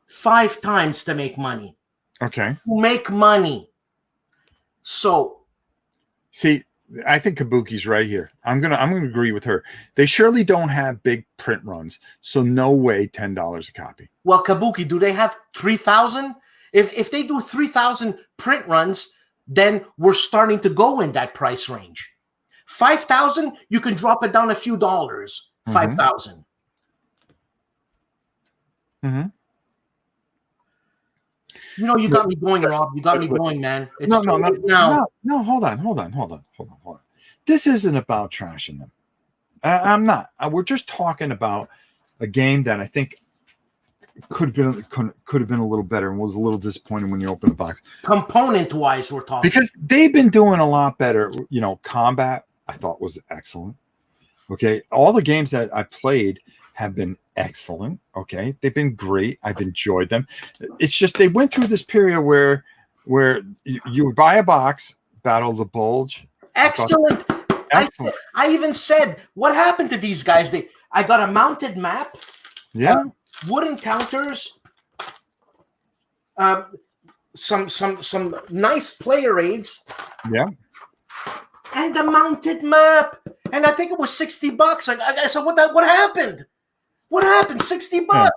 5 times to make money. Okay. To make money. So, see, I think Kabuki's right here. I'm gonna agree with her. They surely don't have big print runs, so no way $10 a copy. Well, Kabuki, do they have 3,000? If they do 3,000 print runs, then we're starting to go in that price range. 5,000, you can drop it down a few dollars. 5,000. Mm-hmm. You know, you got me going, Rob. You got me going, man. It's no, hold on. This isn't about trashing them. I'm not. We're just talking about a game that I think could have been a little better and was a little disappointing when you open the box. Component-wise, we're talking. Because they've been doing a lot better. You know, combat, I thought was excellent. Okay. All the games that I played have been excellent. Okay. They've been great. I've enjoyed them. It's just they went through this period where you would buy a box, Battle of the Bulge. Excellent. Excellent. I even said, what happened to these guys? I got a mounted map. Yeah. Wooden counters. Some nice player aids. Yeah. And a mounted map. And I think it was $60. I said, what happened? What happened? $60.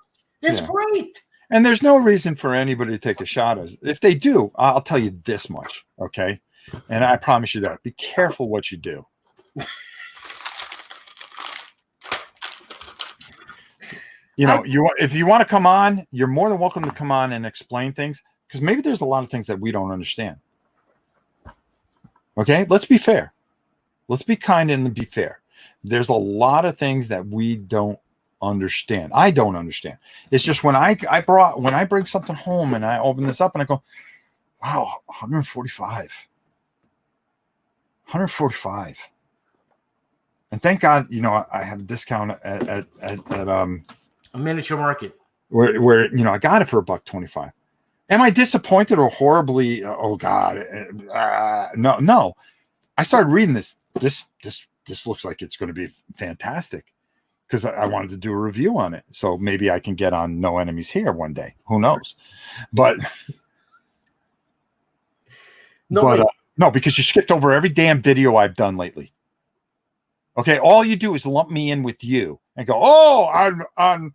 It's great. And there's no reason for anybody to take a shot at it. If they do, I'll tell you this much, okay? And I promise you that. Be careful what you do. If you want to come on, you're more than welcome to come on and explain things, because maybe there's a lot of things that we don't understand. Okay? Let's be fair. Let's be kind and be fair. There's a lot of things that we don't understand. I don't understand. It's just when I bring something home and I open this up and I go, wow, 145. And thank God, I have a discount at a miniature market where I got it for $1.25. Am I disappointed or horribly? Oh God, no. I started reading this. This looks like it's going to be fantastic, because I wanted to do a review on it. So maybe I can get on No Enemies Here one day. Who knows? But no, because you skipped over every damn video I've done lately. Okay, all you do is lump me in with you and go, "Oh, on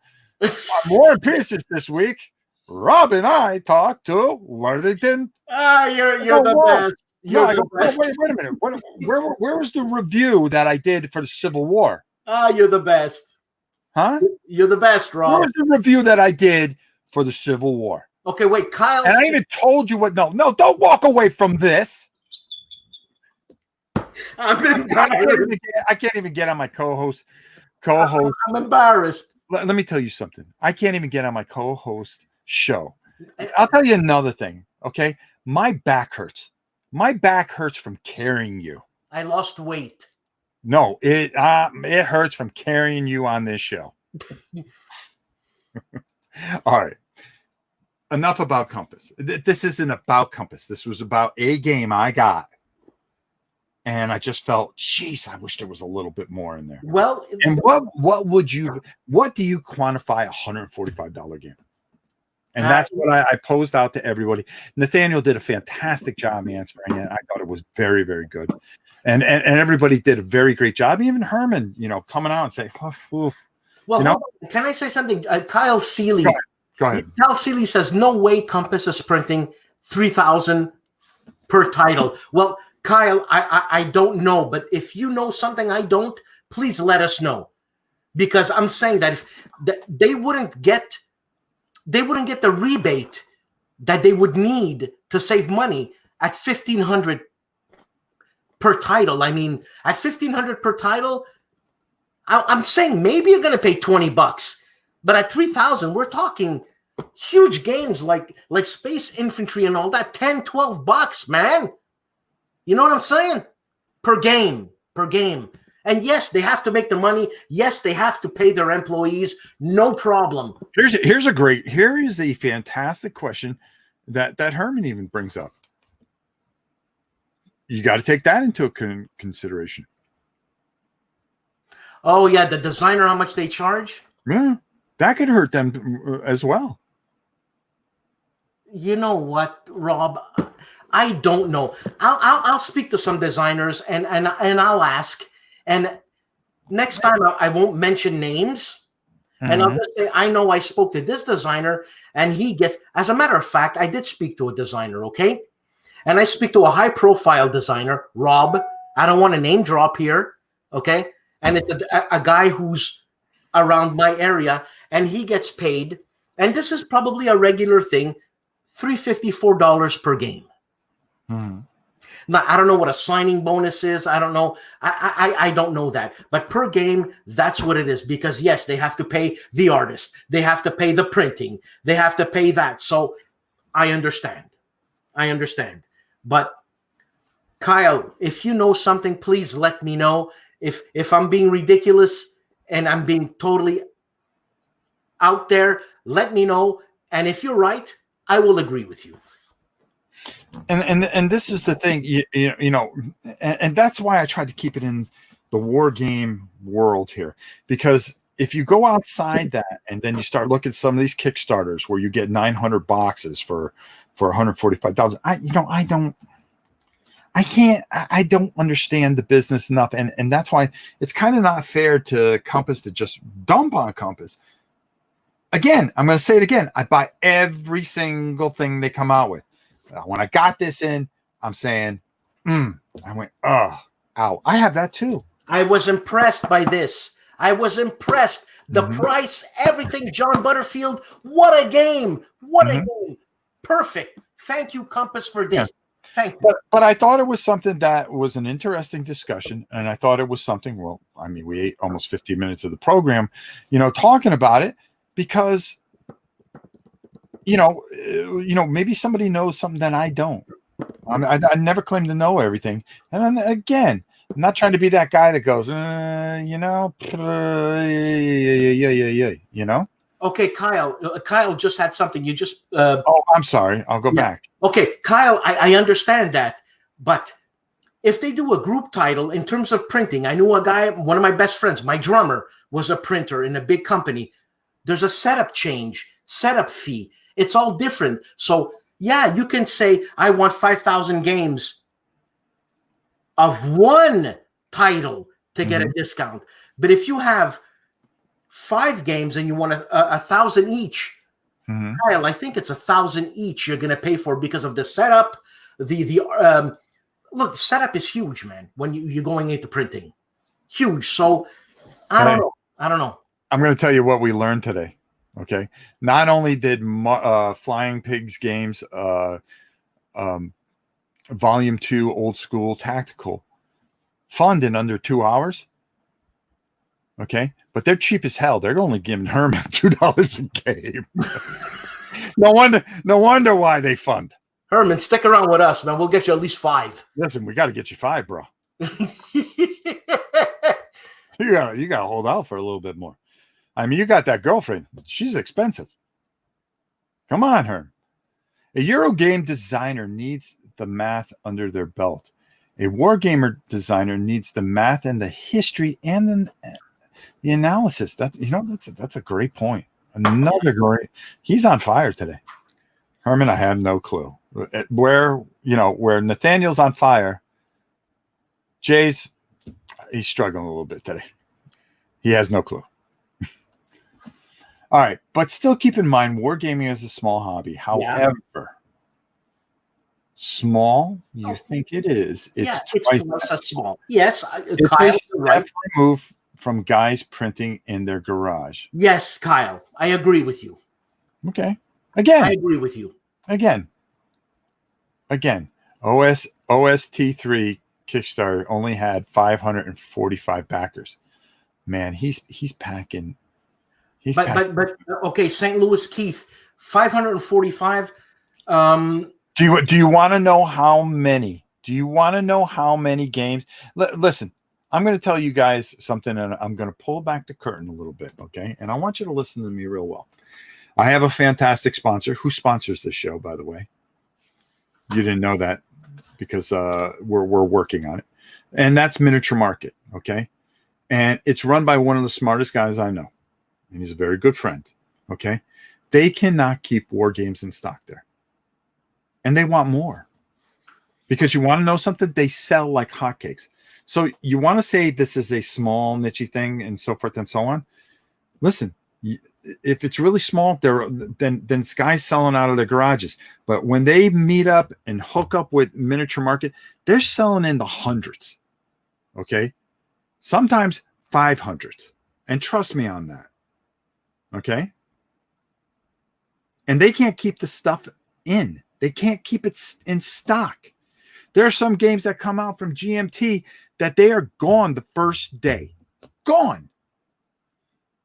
War and Pieces this week, Rob and I talked to Worthington." You're the best. Wait a minute. Where was the review that I did for the Civil War? You're the best. Huh? You're the best, Rob. Where was the review that I did for the Civil War? Okay, wait, Kyle. And I even told you what. No, don't walk away from this. I can't even get on my co-host. I'm embarrassed. Let me tell you something. I can't even get on my co-host show. I'll tell you another thing. Okay, my back hurts. My back hurts from carrying you. I lost weight. No, it hurts from carrying you on this show. All right. Enough about Compass. This isn't about Compass. This was about a game I got. And I just felt, geez, I wish there was a little bit more in there. Well, and what do you quantify a $145 game? And that's what I posed out to everybody. Nathaniel did a fantastic job answering it. I thought it was very, very good. And everybody did a very great job. Even Herman, coming out and saying, oh, well, can I say something? Kyle Seeley. Go ahead. Kyle Seeley says, no way Compass is printing 3,000 per title. Well, Kyle, I don't know, but if you know something I don't, please let us know. Because I'm saying that if they wouldn't get the rebate that they would need to save money at $1,500 per title. I mean, at $1,500 per title, I'm saying maybe you're going to pay $20, but at $3,000, we're talking huge games like Space Infantry and all that, $10-12, man. You know what I'm saying? Per game. And yes, they have to make the money. Yes, they have to pay their employees. No problem. Here is a fantastic question that Herman even brings up. You got to take that into consideration. Oh yeah, the designer, how much they charge? Yeah, that could hurt them as well. You know what, Rob? I don't know. I'll speak to some designers and I'll ask. And next time I won't mention names. Mm-hmm. And I'll just say, I know I spoke to this designer and he gets, as a matter of fact, I did speak to a designer, okay? And I speak to a high profile designer, Rob. I don't want to name drop here, okay? And it's a guy who's around my area and he gets paid. And this is probably a regular thing, $354 per game. Hmm. Now, I don't know what a signing bonus is. I don't know. I don't know that. But per game, that's what it is. Because, yes, they have to pay the artist. They have to pay the printing. They have to pay that. So I understand. But, Kyle, if you know something, please let me know. If I'm being ridiculous and I'm being totally out there, let me know. And if you're right, I will agree with you. And this is the thing, and that's why I tried to keep it in the war game world here, because if you go outside that and then you start looking at some of these Kickstarters where you get 900 boxes for 145,000, I don't understand the business enough, and that's why it's kind of not fair to Compass to just dump on Compass. Again, I'm going to say it again. I buy every single thing they come out with. When I got this in, I'm saying, I went, ow. I have that too. I was impressed by this. I was impressed. The price, everything, John Butterfield. What a game. What a game. Perfect. Thank you, Compass, for this. Yeah. Thank you. But I thought it was something that was an interesting discussion. And I thought it was something, well, I mean, we ate almost 15 minutes of the program, talking about it because, maybe somebody knows something that I don't. I never claim to know everything. And then, again, I'm not trying to be that guy that goes, Okay, Kyle. Kyle just had something. You just. I'm sorry. I'll go back. Okay, Kyle. I understand that, but if they do a group title in terms of printing, I knew a guy. One of my best friends, my drummer, was a printer in a big company. There's a setup fee. It's all different. So yeah, you can say I want 5,000 games of one title to get a discount. But if you have 5 games and you want 1,000 each, Kyle, I think it's 1,000 each you're going to pay for because of the setup. Look, setup is huge, man. When you're going into printing, huge. So I don't know. I'm going to tell you what we learned today. Okay, not only did Flying Pigs Games Volume 2 Old School Tactical fund in under 2 hours. Okay, but they're cheap as hell. They're only giving Herman $2 a game. No wonder why they fund. Herman, stick around with us, man. We'll get you at least 5. Listen, we got to get you 5, bro. You gotta hold out for a little bit more. I mean, you got that girlfriend. She's expensive. Come on, Herm. A Eurogame designer needs the math under their belt. A wargamer designer needs the math and the history and the analysis. That's a great point. Another great. He's on fire today. Herman, I have no clue. Where Nathaniel's on fire, he's struggling a little bit today. He has no clue. All right, but still keep in mind, wargaming is a small hobby. However, small you think it is. It's twice as small. Yes, it's Kyle, a step removed from guys printing in their garage. Yes, Kyle, I agree with you. Okay, again, I agree with you. Again, OST3 Kickstarter only had 545 backers. Man, he's packing. But okay, St. Louis Keith, 545. Do you want to know how many? Do you want to know how many games? Listen, I'm going to tell you guys something, and I'm going to pull back the curtain a little bit, okay? And I want you to listen to me real well. I have a fantastic sponsor who sponsors this show, by the way. You didn't know that because we're working on it, and that's Miniature Market, okay? And it's run by one of the smartest guys I know. And he's a very good friend, okay? They cannot keep war games in stock there. And they want more. Because you want to know something? They sell like hotcakes. So you want to say this is a small, niche thing and so forth and so on? Listen, if it's really small, then it's guys selling out of their garages. But when they meet up and hook up with Miniature Market, they're selling in the hundreds, okay? Sometimes 500s. And trust me on that. Okay. And they can't keep the stuff in. They can't keep it in stock. There are some games that come out from GMT that they are gone the first day. Gone.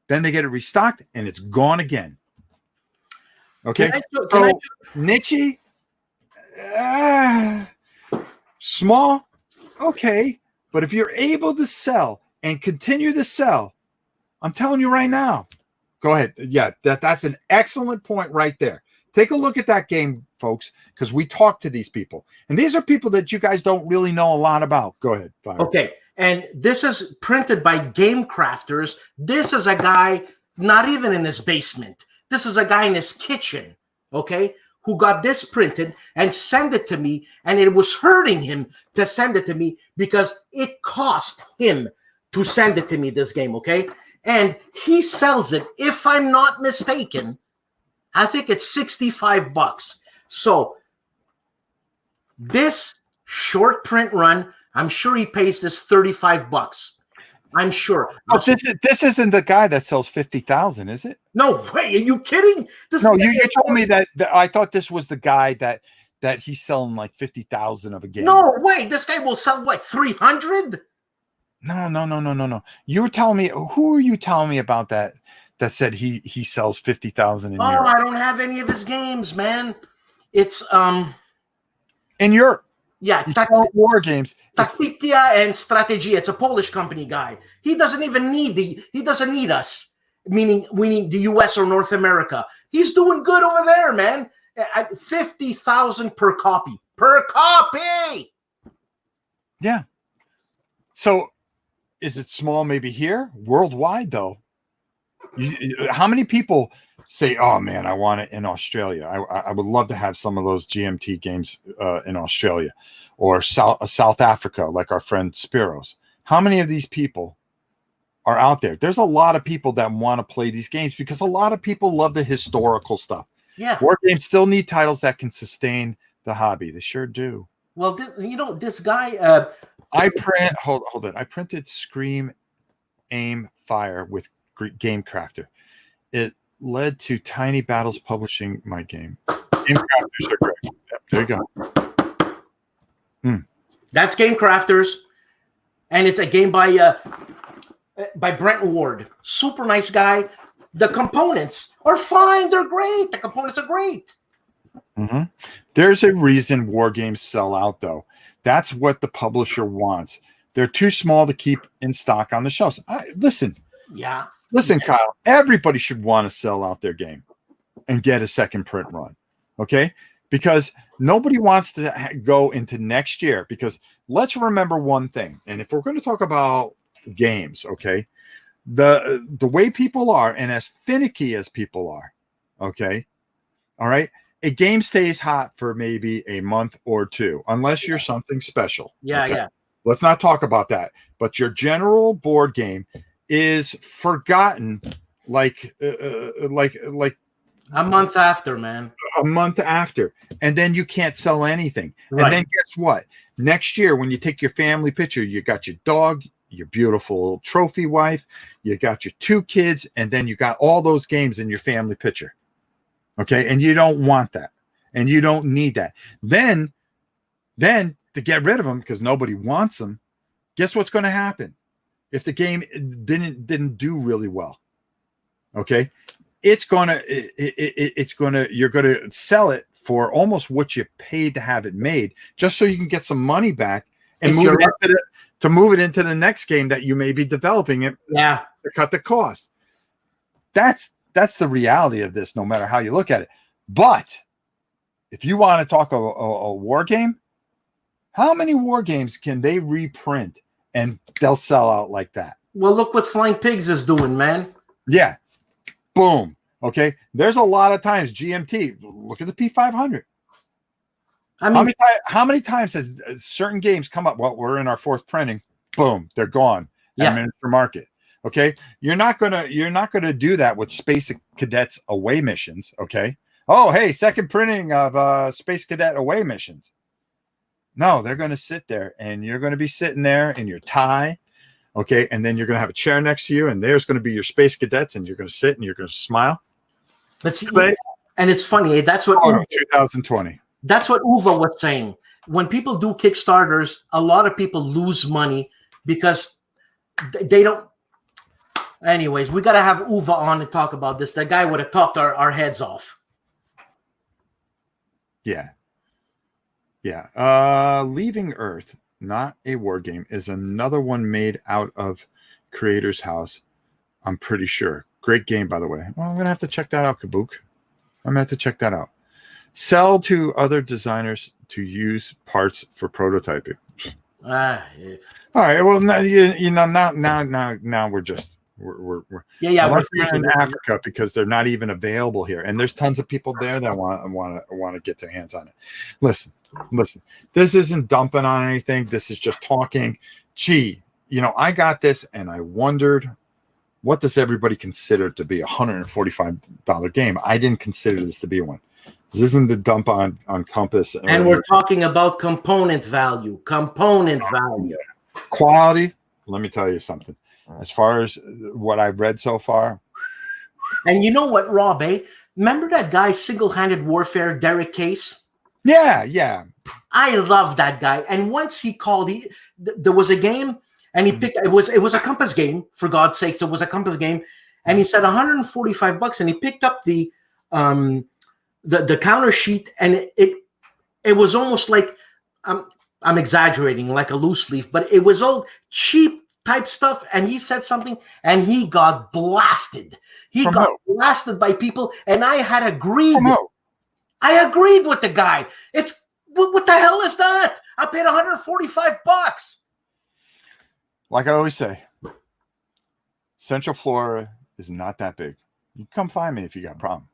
Then they get it restocked and it's gone again. Okay. Niche, small. Okay. But if you're able to sell and continue to sell, I'm telling you right now, go ahead. Yeah, that's an excellent point right there. Take a look at that game, folks, because we talk to these people. And these are people that you guys don't really know a lot about. Go ahead. Fire. Okay. And this is printed by Game Crafters. This is a guy not even in his basement. This is a guy in his kitchen, okay, who got this printed and sent it to me. And it was hurting him to send it to me because it cost him to send it to me, this game, okay? And he sells it, if I'm not mistaken, I think it's $65. So this short print run, I'm sure he pays this $35. I'm sure. Oh, this isn't the guy that sells 50,000, is it? No way. Are you kidding? No, you told me that I thought this was the guy that he's selling like 50,000 of a game. No way. This guy will sell what, 300? No. You were telling me, who are you telling me about that said he sells 50,000 in Europe? I don't have any of his games, man. It's in Europe. Yeah, war games. Taktyka and Strategy. It's a Polish company guy. He doesn't even he doesn't need us. Meaning we need the US or North America. He's doing good over there, man. At 50,000 per copy. Per copy. Yeah. So is it small maybe here? Worldwide though. How many people say, oh man, I want it in Australia. I would love to have some of those GMT games in Australia or South Africa, like our friend Spiros. How many of these people are out there? There's a lot of people that want to play these games because a lot of people love the historical stuff. Yeah. War games still need titles that can sustain the hobby. They sure do. Well, this guy... I printed Scream, Aim, Fire with Game Crafter. It led to Tiny Battles publishing my game. Game Crafters are great. Yep, there you go. That's Game Crafters, and it's a game by Brent Ward. Super nice guy. The components are fine. They're great. The components are great. Mm-hmm. There's a reason war games sell out, though. That's what the publisher wants. They're too small to keep in stock on the shelves. Listen, Kyle, everybody should want to sell out their game and get a second print run, okay? Because nobody wants to go into next year, because let's remember one thing, and if we're going to talk about games, okay, the way people are and as finicky as people are, okay, all right, a game stays hot for maybe a month or two, unless you're something special. Yeah. Let's not talk about that. But your general board game is forgotten like a month after, man. A month after. And then you can't sell anything. Right. And then guess what? Next year, when you take your family picture, you got your dog, your beautiful trophy wife, you got your 2 kids, and then you got all those games in your family picture. Okay. And you don't want that. And you don't need that. Then to get rid of them, because nobody wants them, guess what's going to happen? If the game didn't do really well, okay, you're going to sell it for almost what you paid to have it made, just so you can get some money back and move it into the next game that you may be developing it. Yeah, to cut the cost. That's the reality of this, no matter how you look at it. But if you want to talk a war game, how many war games can they reprint and they'll sell out like that? Well, look what Flying Pigs is doing, man. Yeah. Boom. Okay. There's a lot of times GMT. Look at the P500. I mean, how many times has certain games come up? Well, we're in our 4th printing. Boom. They're gone. Yeah. Miniature market. Okay. You're not gonna do that with Space Cadets away missions. Okay. Oh, hey, second printing of Space Cadet away missions. No, they're going to sit there, and you're going to be sitting there in your tie, okay? And then you're going to have a chair next to you, and there's going to be your Space Cadets, and you're going to sit and you're going to smile. And it's funny. That's what 2020. That's what Uva was saying. When people do Kickstarters, a lot of people lose money because they don't. Anyways, we got to have Uva on to talk about this. That guy would have talked our heads off. Yeah. Yeah. Leaving Earth, not a war game, is another one made out of Creator's House. I'm pretty sure. Great game, by the way. Well, I'm going to have to check that out, Kabook. I'm going to have to check that out. Sell to other designers to use parts for prototyping. Yeah. All right. Well, now, now we're just we're We're unless they're in thinking. Africa because they're not even available here, and there's tons of people there that want to get their hands on it. Listen. This isn't dumping on anything. This is just talking. Gee, I got this, and I wondered, what does everybody consider to be a $145 game? I didn't consider this to be one. This isn't the dump on Compass. And we're talking about component value. Quality, let me tell you something. As far as what I've read so far. And you know what, Rob, remember that guy, Single-Handed Warfare, Derek Case? Yeah. I love that guy. And once he called, there was a game, and he picked, it was a Compass game, for God's sakes, it was a Compass game. And he said $145, and he picked up the counter sheet, and it was almost like, I'm exaggerating, like a loose leaf, but it was all cheap type stuff. And he said something, and he got blasted. Blasted by people, and I had agreed. I agreed with the guy. It's what the hell is that? I paid $145. Like I always say, Central Florida is not that big. You come find me if you got a problem.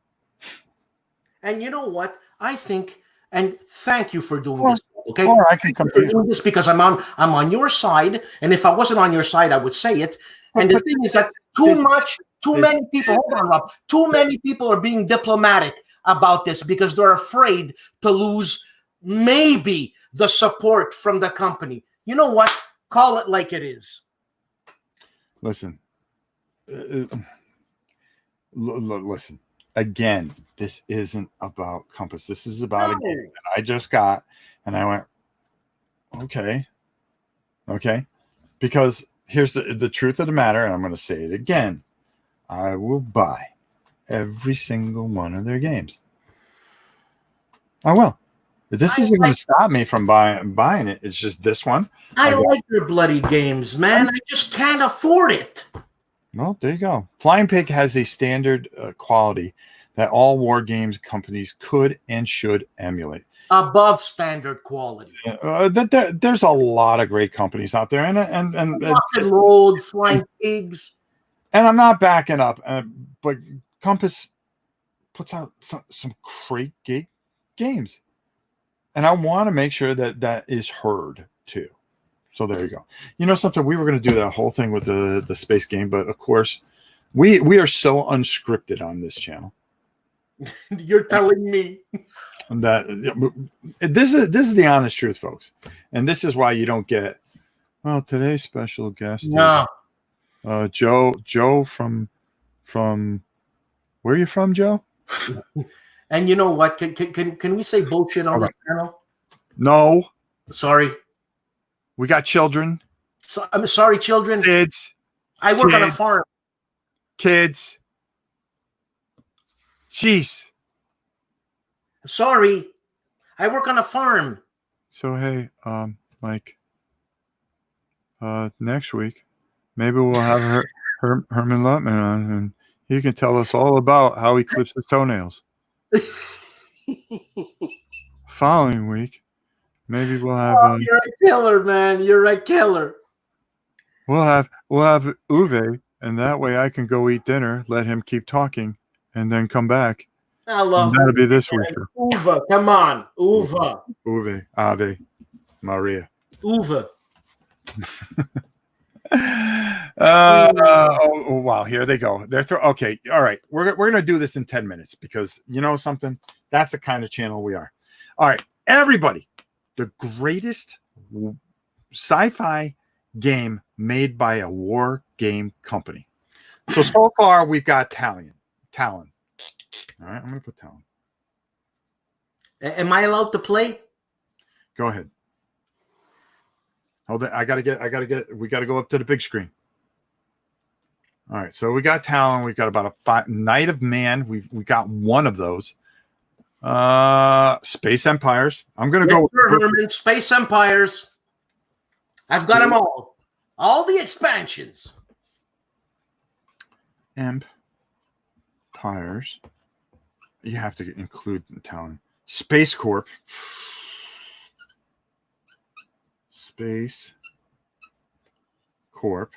And you know what? I think, and thank you for doing this. Okay, or I can come for doing this because I'm on your side, and if I wasn't on your side, I would say it. And the thing is that too many people. Hold on, Rob. Too many people are being diplomatic about this because they're afraid to lose maybe the support from the company. You know what? Call it like it is. Listen. Listen. Again, this isn't about Compass. This is about a game that I just got, and I went, okay. Because here's the truth of the matter, and I'm going to say it again. I will buy every single one of their games. I will. This isn't going to stop me from buying it. It's just this one. I like their bloody games, man. I just can't afford it. Well, there you go. Flying Pig has a standard quality that all war games companies could and should emulate. Above standard quality. There's a lot of great companies out there, and Rock and Roll, Flying Pigs. And I'm not backing up, but Compass puts out some great games, and I want to make sure that is heard too. So there you go. You know something? We were going to do that whole thing with the space game, but of course, we are so unscripted on this channel. You're telling me that this is the honest truth, folks, and this is why you don't get. Well, today's special guest, Joe from where are you from, Joe? And you know what? Can we say bullshit on the channel? No. Sorry. We got children. So, I'm sorry, children. Kids. I work on a farm. Kids. Jeez. Sorry. I work on a farm. So hey, Mike. Next week, maybe we'll have Herman Lutman on, and he can tell us all about how he clips his toenails. Following week, maybe we'll have. You're a killer, man. You're a killer. We'll have Uwe, and that way I can go eat dinner, let him keep talking, and then come back. I love. That'll be this week. Uwe, come on, Uwe, Ave, Maria. Uwe. Oh wow, here they go. They're okay. All right, we're gonna do this in 10 minutes because you know something. That's the kind of channel we are. All right, everybody. The greatest sci-fi game made by a war game company. So far we've got Talon. All right, I'm gonna put Talon. Am I allowed to play? Go ahead. Hold on. We gotta go up to the big screen. All right, so we got Talon. We've got about a Knight of Man. We got one of those. Space Empires. I'm gonna go with Space Empires. I've got them all. All the expansions. Empires. You have to include Talon. Space Corp. Space Corp.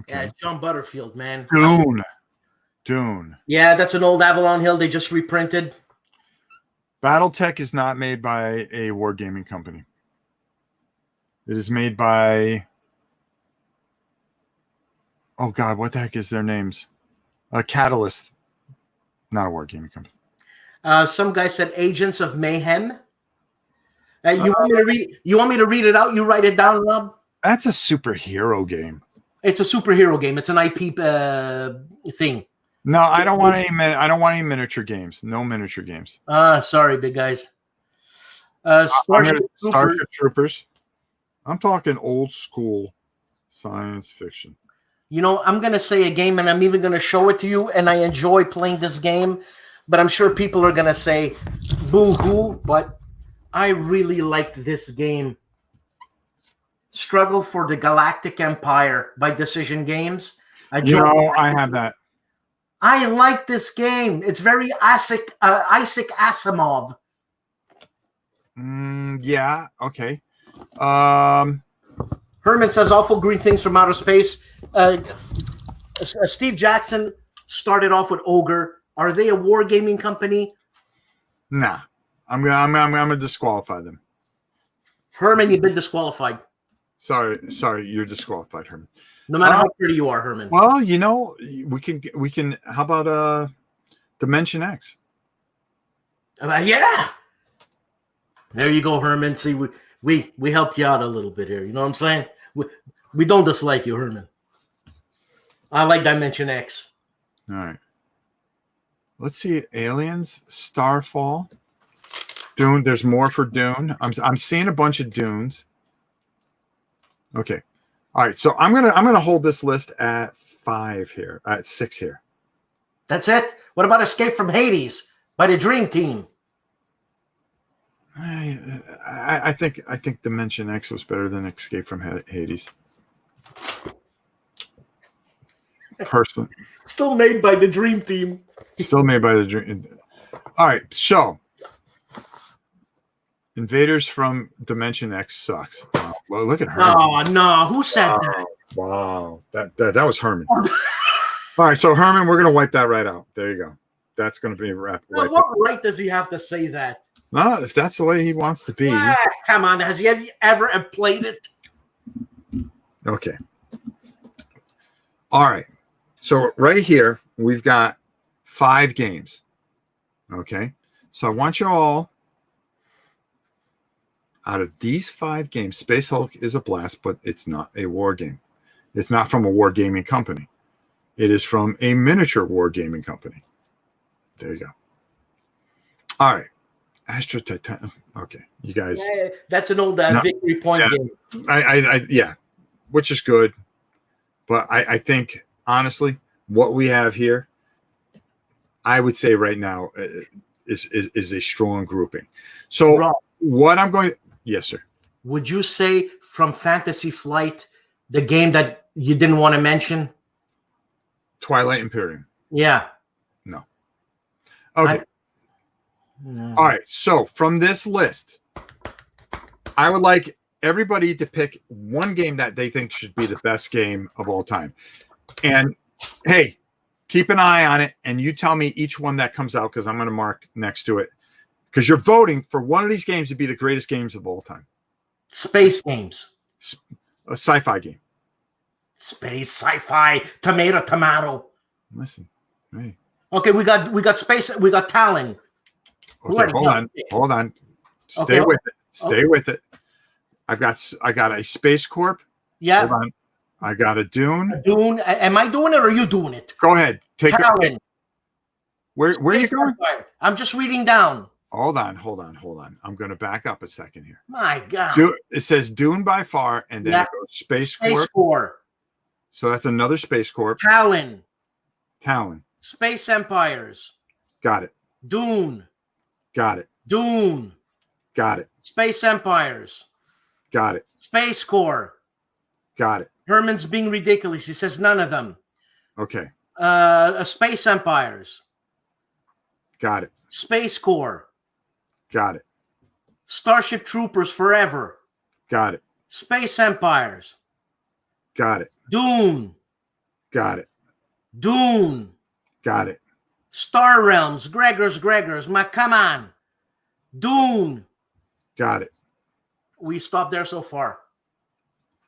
Okay. Yeah, it's John Butterfield, man. Dune. Yeah, that's an old Avalon Hill they just reprinted. BattleTech is not made by a wargaming company. It is made by, oh God, what the heck is their names? Catalyst, not a wargaming company. Some guy said Agents of Mayhem. You want me to read? You want me to read it out? You write it down, Rob. That's a superhero game. It's a superhero game. It's an IP thing. No, I don't want any. I don't want any miniature games. No miniature games. Sorry, big guys. Starship Troopers. I'm talking old school science fiction. You know, I'm going to say a game, and I'm even going to show it to you, and I enjoy playing this game, but I'm sure people are going to say boo-hoo, but I really liked this game. Struggle for the Galactic Empire by Decision Games. I have that. I like this game. It's very Isaac Asimov. Yeah, okay. Herman says awful green things from outer space. Steve Jackson started off with Ogre. Are they a wargaming company? Nah. I'm gonna disqualify them. Herman, you've been disqualified. Sorry, you're disqualified, Herman. No matter how pretty you are, Herman. Well, you know, we can. How about Dimension X? Yeah. There you go, Herman. See, we helped you out a little bit here. You know what I'm saying? We don't dislike you, Herman. I like Dimension X. All right. Let's see. Aliens, Starfall, Dune. There's more for Dune. I'm seeing a bunch of Dunes. Okay. All right. So I'm gonna hold this list at 5 here. At 6 here. That's it. What about Escape from Hades by the Dream Team? I think Dimension X was better than Escape from Hades. Personally, still made by the Dream Team. Still made by the Dream. All right, so Invaders from Dimension X sucks. Well, look at her. Oh no, who said that? Wow, that was Herman. All right, so Herman, we're gonna wipe that right out. There you go. That's gonna be wrapped. Well, what right does he have to say that? No, if that's the way he wants to be. Come on, has he ever played it? Okay. All right. So right here, we've got 5 games. Okay. So I want you all, out of these 5 games, Space Hulk is a blast, but it's not a war game. It's not from a wargaming company. It is from a miniature wargaming company. There you go. All right. Astro Titan. Okay, you guys. Yeah, that's an old victory point game. Yeah, which is good, but I think honestly, what we have here, I would say right now is a strong grouping. So Rob, what I'm going, yes, sir. Would you say from Fantasy Flight, the game that you didn't want to mention? Twilight Imperium. Yeah. No. Okay. No. All right. So from this list, I would like everybody to pick one game that they think should be the best game of all time. And hey, keep an eye on it. And you tell me each one that comes out, because I'm going to mark next to it. Because you're voting for one of these games to be the greatest games of all time. Space games. A sci-fi game. Space, sci-fi, tomato. Listen. Hey. Okay, we got space. We got Talon. Okay, hold on. Stay with it. I got a Space Corp. Yeah. Hold on. I got a Dune. Dune. Am I doing it or are you doing it? Go ahead. Take Talon. it. Where are you going? Empire. I'm just reading down. Hold on. I'm going to back up a second here. My God. It says Dune by far, and then it goes Space Corp. So that's another Space Corp. Talon. Space Empires. Got it. Dune. Got it. Dune. Got it. Space Empires. Got it. Space Corps. Got it. Herman's being ridiculous. He says none of them. Okay. Space Empires. Got it. Space Corps. Got it. Starship Troopers Forever. Got it. Space Empires. Got it. Dune. Got it. Dune. Got it. Star Realms. Gregor's. Come on. Dune. Got it. We stopped there so far.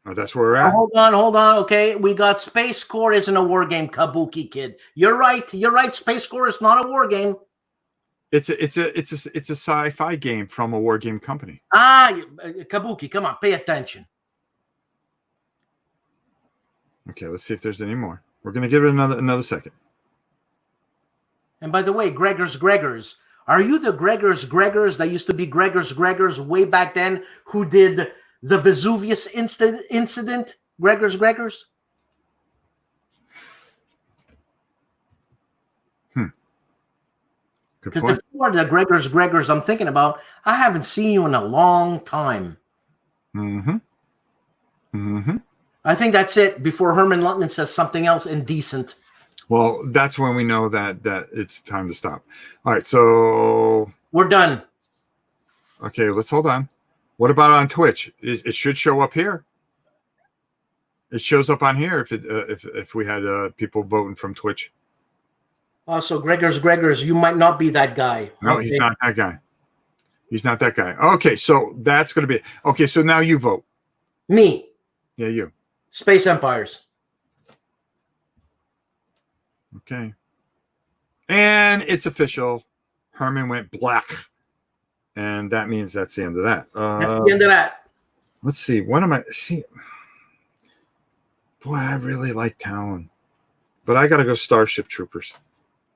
Oh, that's where we're at. Hold on. Okay, we got Space Corps isn't a war game, Kabuki kid. You're right. Space Corps is not a war game. It's a sci-fi game from a war game company. Kabuki, come on, pay attention. Okay, let's see if there's any more. We're gonna give it another second. And by the way, Gregor's. Are you the Gregor's that used to be Gregor's way back then who did the Vesuvius incident? Gregor's? Good Because point. if you are the Gregor's I'm thinking about, I haven't seen you in a long time. I think that's it before Herman Lutman says something else indecent. Well, that's when we know that it's time to stop. All right, so We're done. okay, let's hold on. What about on Twitch? It should show up here. It shows up on here if we had people voting from Twitch. Also, Gregor's, you might not be that guy. No, Okay. he's not that guy. He's not that guy. Okay, so that's going to be it. Okay, so now you vote. Me. Yeah, you. Space Empires. Okay. And it's official. Herman went black. And that means that's the end of that. That's the end of that. Let's see. What am I? See, boy, I really like Talon. But I got to go Starship Troopers.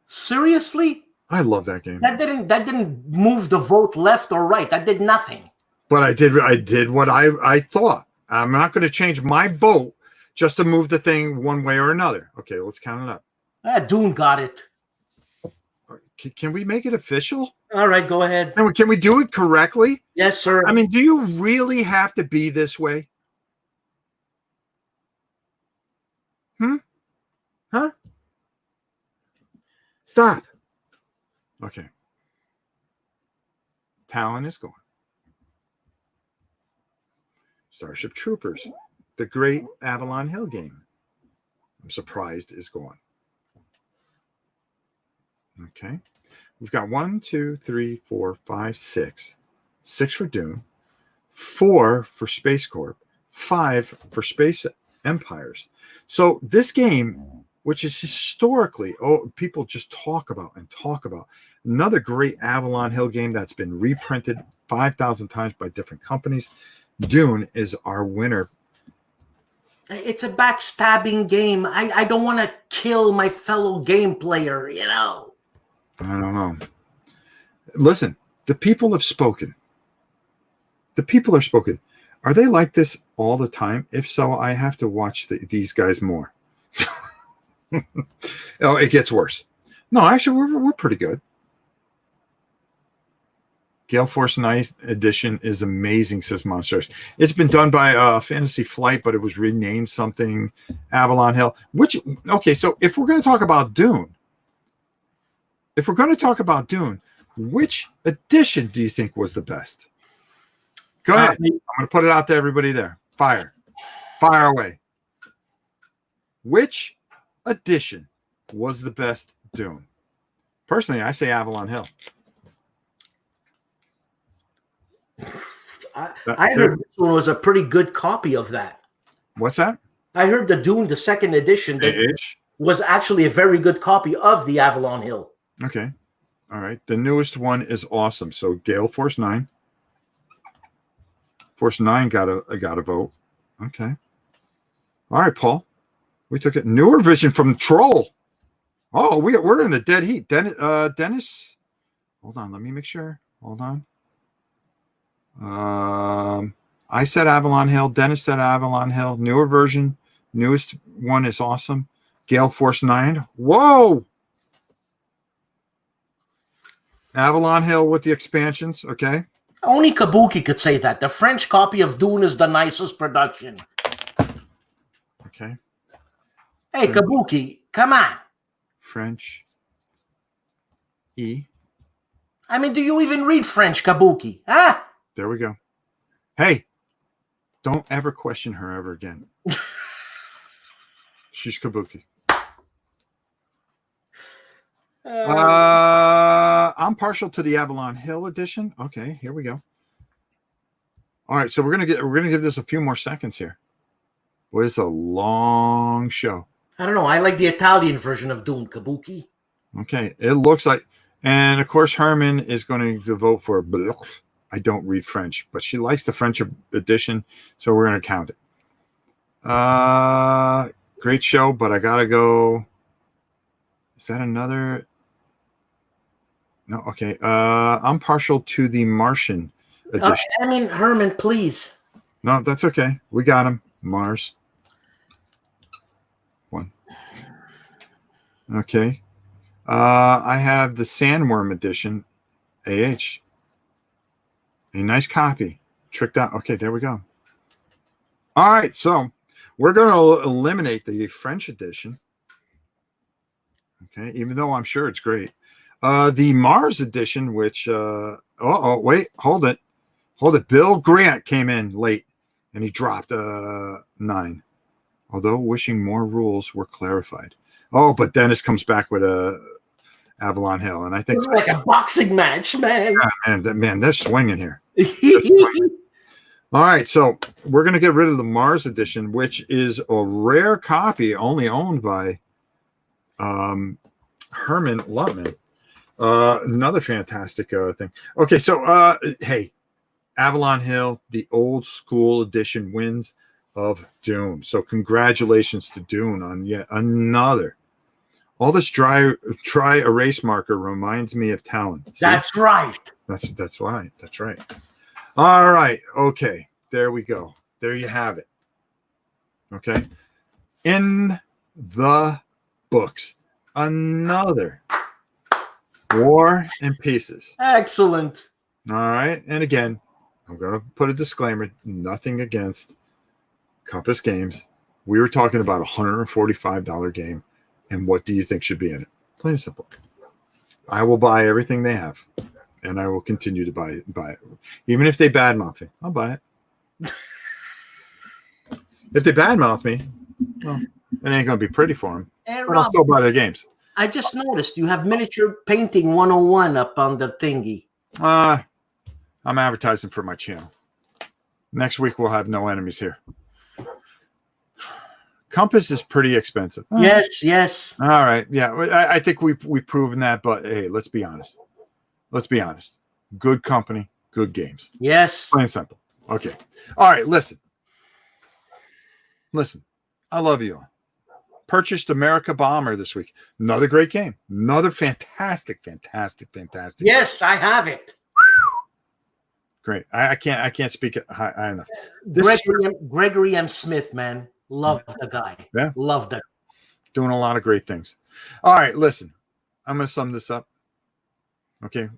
Seriously? I love that game. That didn't move the vote left or right. That did nothing. But I did what I thought. I'm not going to change my vote just to move the thing one way or another. Okay, let's count it up. Dune got it. Can we make it official? All right, go ahead. Can we do it correctly? Yes, sir. I mean, do you really have to be this way? Huh? Stop. Okay. Talon is gone. Starship Troopers, the great Avalon Hill game, I'm surprised is gone. Okay. We've got 1, 2, 3, 4, 5, 6. 6 for Dune, 4 for Space Corp, 5 for Space Empires. So this game, which is historically, people just talk about, another great Avalon Hill game that's been reprinted 5,000 times by different companies. Dune is our winner. It's a backstabbing game. I don't want to kill my fellow game player, you know. I don't know. Listen, the people have spoken. The people are spoken. Are they like this all the time? If so, I have to watch these guys more. Oh, it gets worse. No, actually, we're pretty good. Gale Force 9 edition is amazing, says Monsters. It's been done by Fantasy Flight, but it was renamed something Avalon Hill. Okay, so if we're going to talk about Dune, which edition do you think was the best? Go ahead. I'm going to put it out to everybody there. Fire away. Which edition was the best Dune? Personally, I say Avalon Hill. I heard this one was a pretty good copy of that. What's that? I heard the Dune, the second edition, was actually a very good copy of the Avalon Hill. Okay. All right. The newest one is awesome. So Gale Force 9. Force 9 got a vote. Okay. All right, Paul. We took it. Newer vision from Troll. Oh, we're in a dead heat. Dennis. Hold on. Let me make sure. Hold on. I said Avalon Hill. Dennis said Avalon Hill. Newer version. Newest one is awesome. Gale Force 9. Whoa! Avalon Hill with the expansions. Okay. Only Kabuki could say that. The French copy of Dune is the nicest production. Okay. Hey, Kabuki, come on. French. E. I mean, do you even read French, Kabuki? Huh? There we go. Hey, don't ever question her ever again. She's Kabuki. I'm partial to the Avalon Hill edition. Okay, here we go. All right, so we're gonna give this a few more seconds here. Boy, it's a long show. I don't know. I like the Italian version of Dune, Kabuki. Okay, it looks like, and of course Herman is going to vote for. I don't read French, but she likes the French edition, so we're going to count it. Great show, but I gotta go. Is that another? No, okay. I'm partial to the Martian edition. I mean, Herman, please. No, that's okay. We got him. Mars. One. Okay. I have the Sandworm edition. AH. A nice copy. Tricked out. Okay, there we go. All right, so we're going to eliminate the French edition. Okay, even though I'm sure it's great. The Mars edition, which wait, hold it. Bill Grant came in late and he dropped 9. Although wishing more rules were clarified. Oh, but Dennis comes back with a Avalon Hill, and I think it's like a boxing match, man. Man, they're swinging here. All right, so we're going to get rid of the Mars edition, which is a rare copy only owned by Herman Lutman. Another fantastic thing. Okay, so hey, Avalon Hill, the old school edition wins of Dune. So congratulations to Dune on yet another. All this dry erase marker reminds me of Talon. See? That's right. That's why. That's right. All right. Okay. There we go. There you have it. Okay. In the books, another War and Pieces. Excellent. All right. And again, I'm going to put a disclaimer. Nothing against Compass Games. We were talking about a $145 game. And what do you think should be in it? Plain and simple. I will buy everything they have. And I will continue to buy it. Even if they badmouth me, I'll buy it. If they badmouth me, well, it ain't going to be pretty for them. Hey, but I'll still buy their games. I just noticed you have miniature painting 101 up on the thingy. I'm advertising for my channel. Next week, we'll have no enemies here. Compass is pretty expensive. Yes. All right. Yeah, I think we've proven that. But hey, let's be honest. Good company, good games. Yes. Plain and simple. Okay. All right. Listen. I love you all. Purchased America Bomber this week. Another great game. Another fantastic. Yes, I have it. Great. I can't speak it high enough. Gregory M. Smith, man. Love the guy. Yeah. Love that. Doing a lot of great things. All right, listen. I'm going to sum this up. Okay.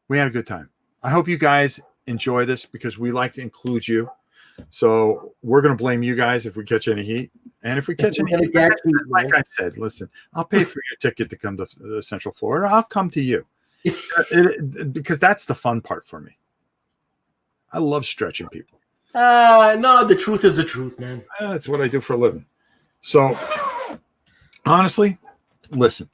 We had a good time. I hope you guys enjoy this because we like to include you. So we're going to blame you guys if we catch any heat. And if we catch any heat, like I said, listen, I'll pay for your ticket to come to Central Florida. I'll come to you because that's the fun part for me. I love stretching people. No, the truth is the truth, man. That's what I do for a living. So, honestly, listen.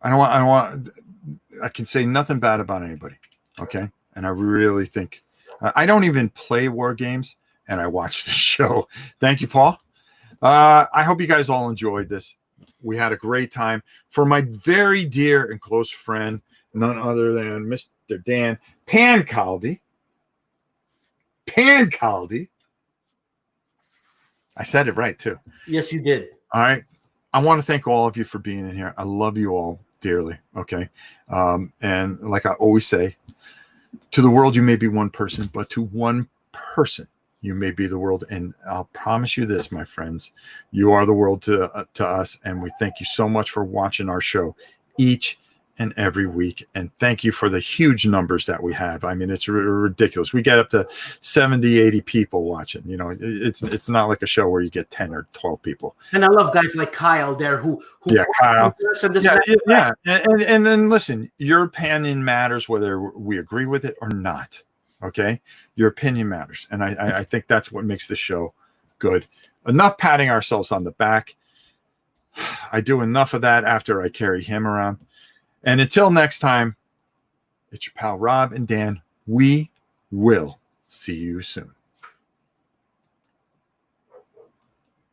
I can say nothing bad about anybody. Okay, and I really think I don't even play war games, and I watch the show. Thank you, Paul. I hope you guys all enjoyed this. We had a great time. For my very dear and close friend, none other than Mr. Dan Pancaldi. I said it right too. Yes, you did. All right. I want to thank all of you for being in here. I love you all dearly. Okay. And like I always say, to the world, you may be one person, but to one person, you may be the world. And I'll promise you this, my friends, you are the world to us. And we thank you so much for watching our show each and every week. And thank you for the huge numbers that we have. I mean, it's ridiculous. We get up to 70, 80 people watching. You know, it's not like a show where you get 10 or 12 people. And I love guys like Kyle there who Kyle. Yeah. And then listen, your opinion matters whether we agree with it or not. Okay, your opinion matters, and I think that's what makes the show good. Enough patting ourselves on the back. I do enough of that after I carry him around. And until next time, it's your pal Rob and Dan. We will see you soon.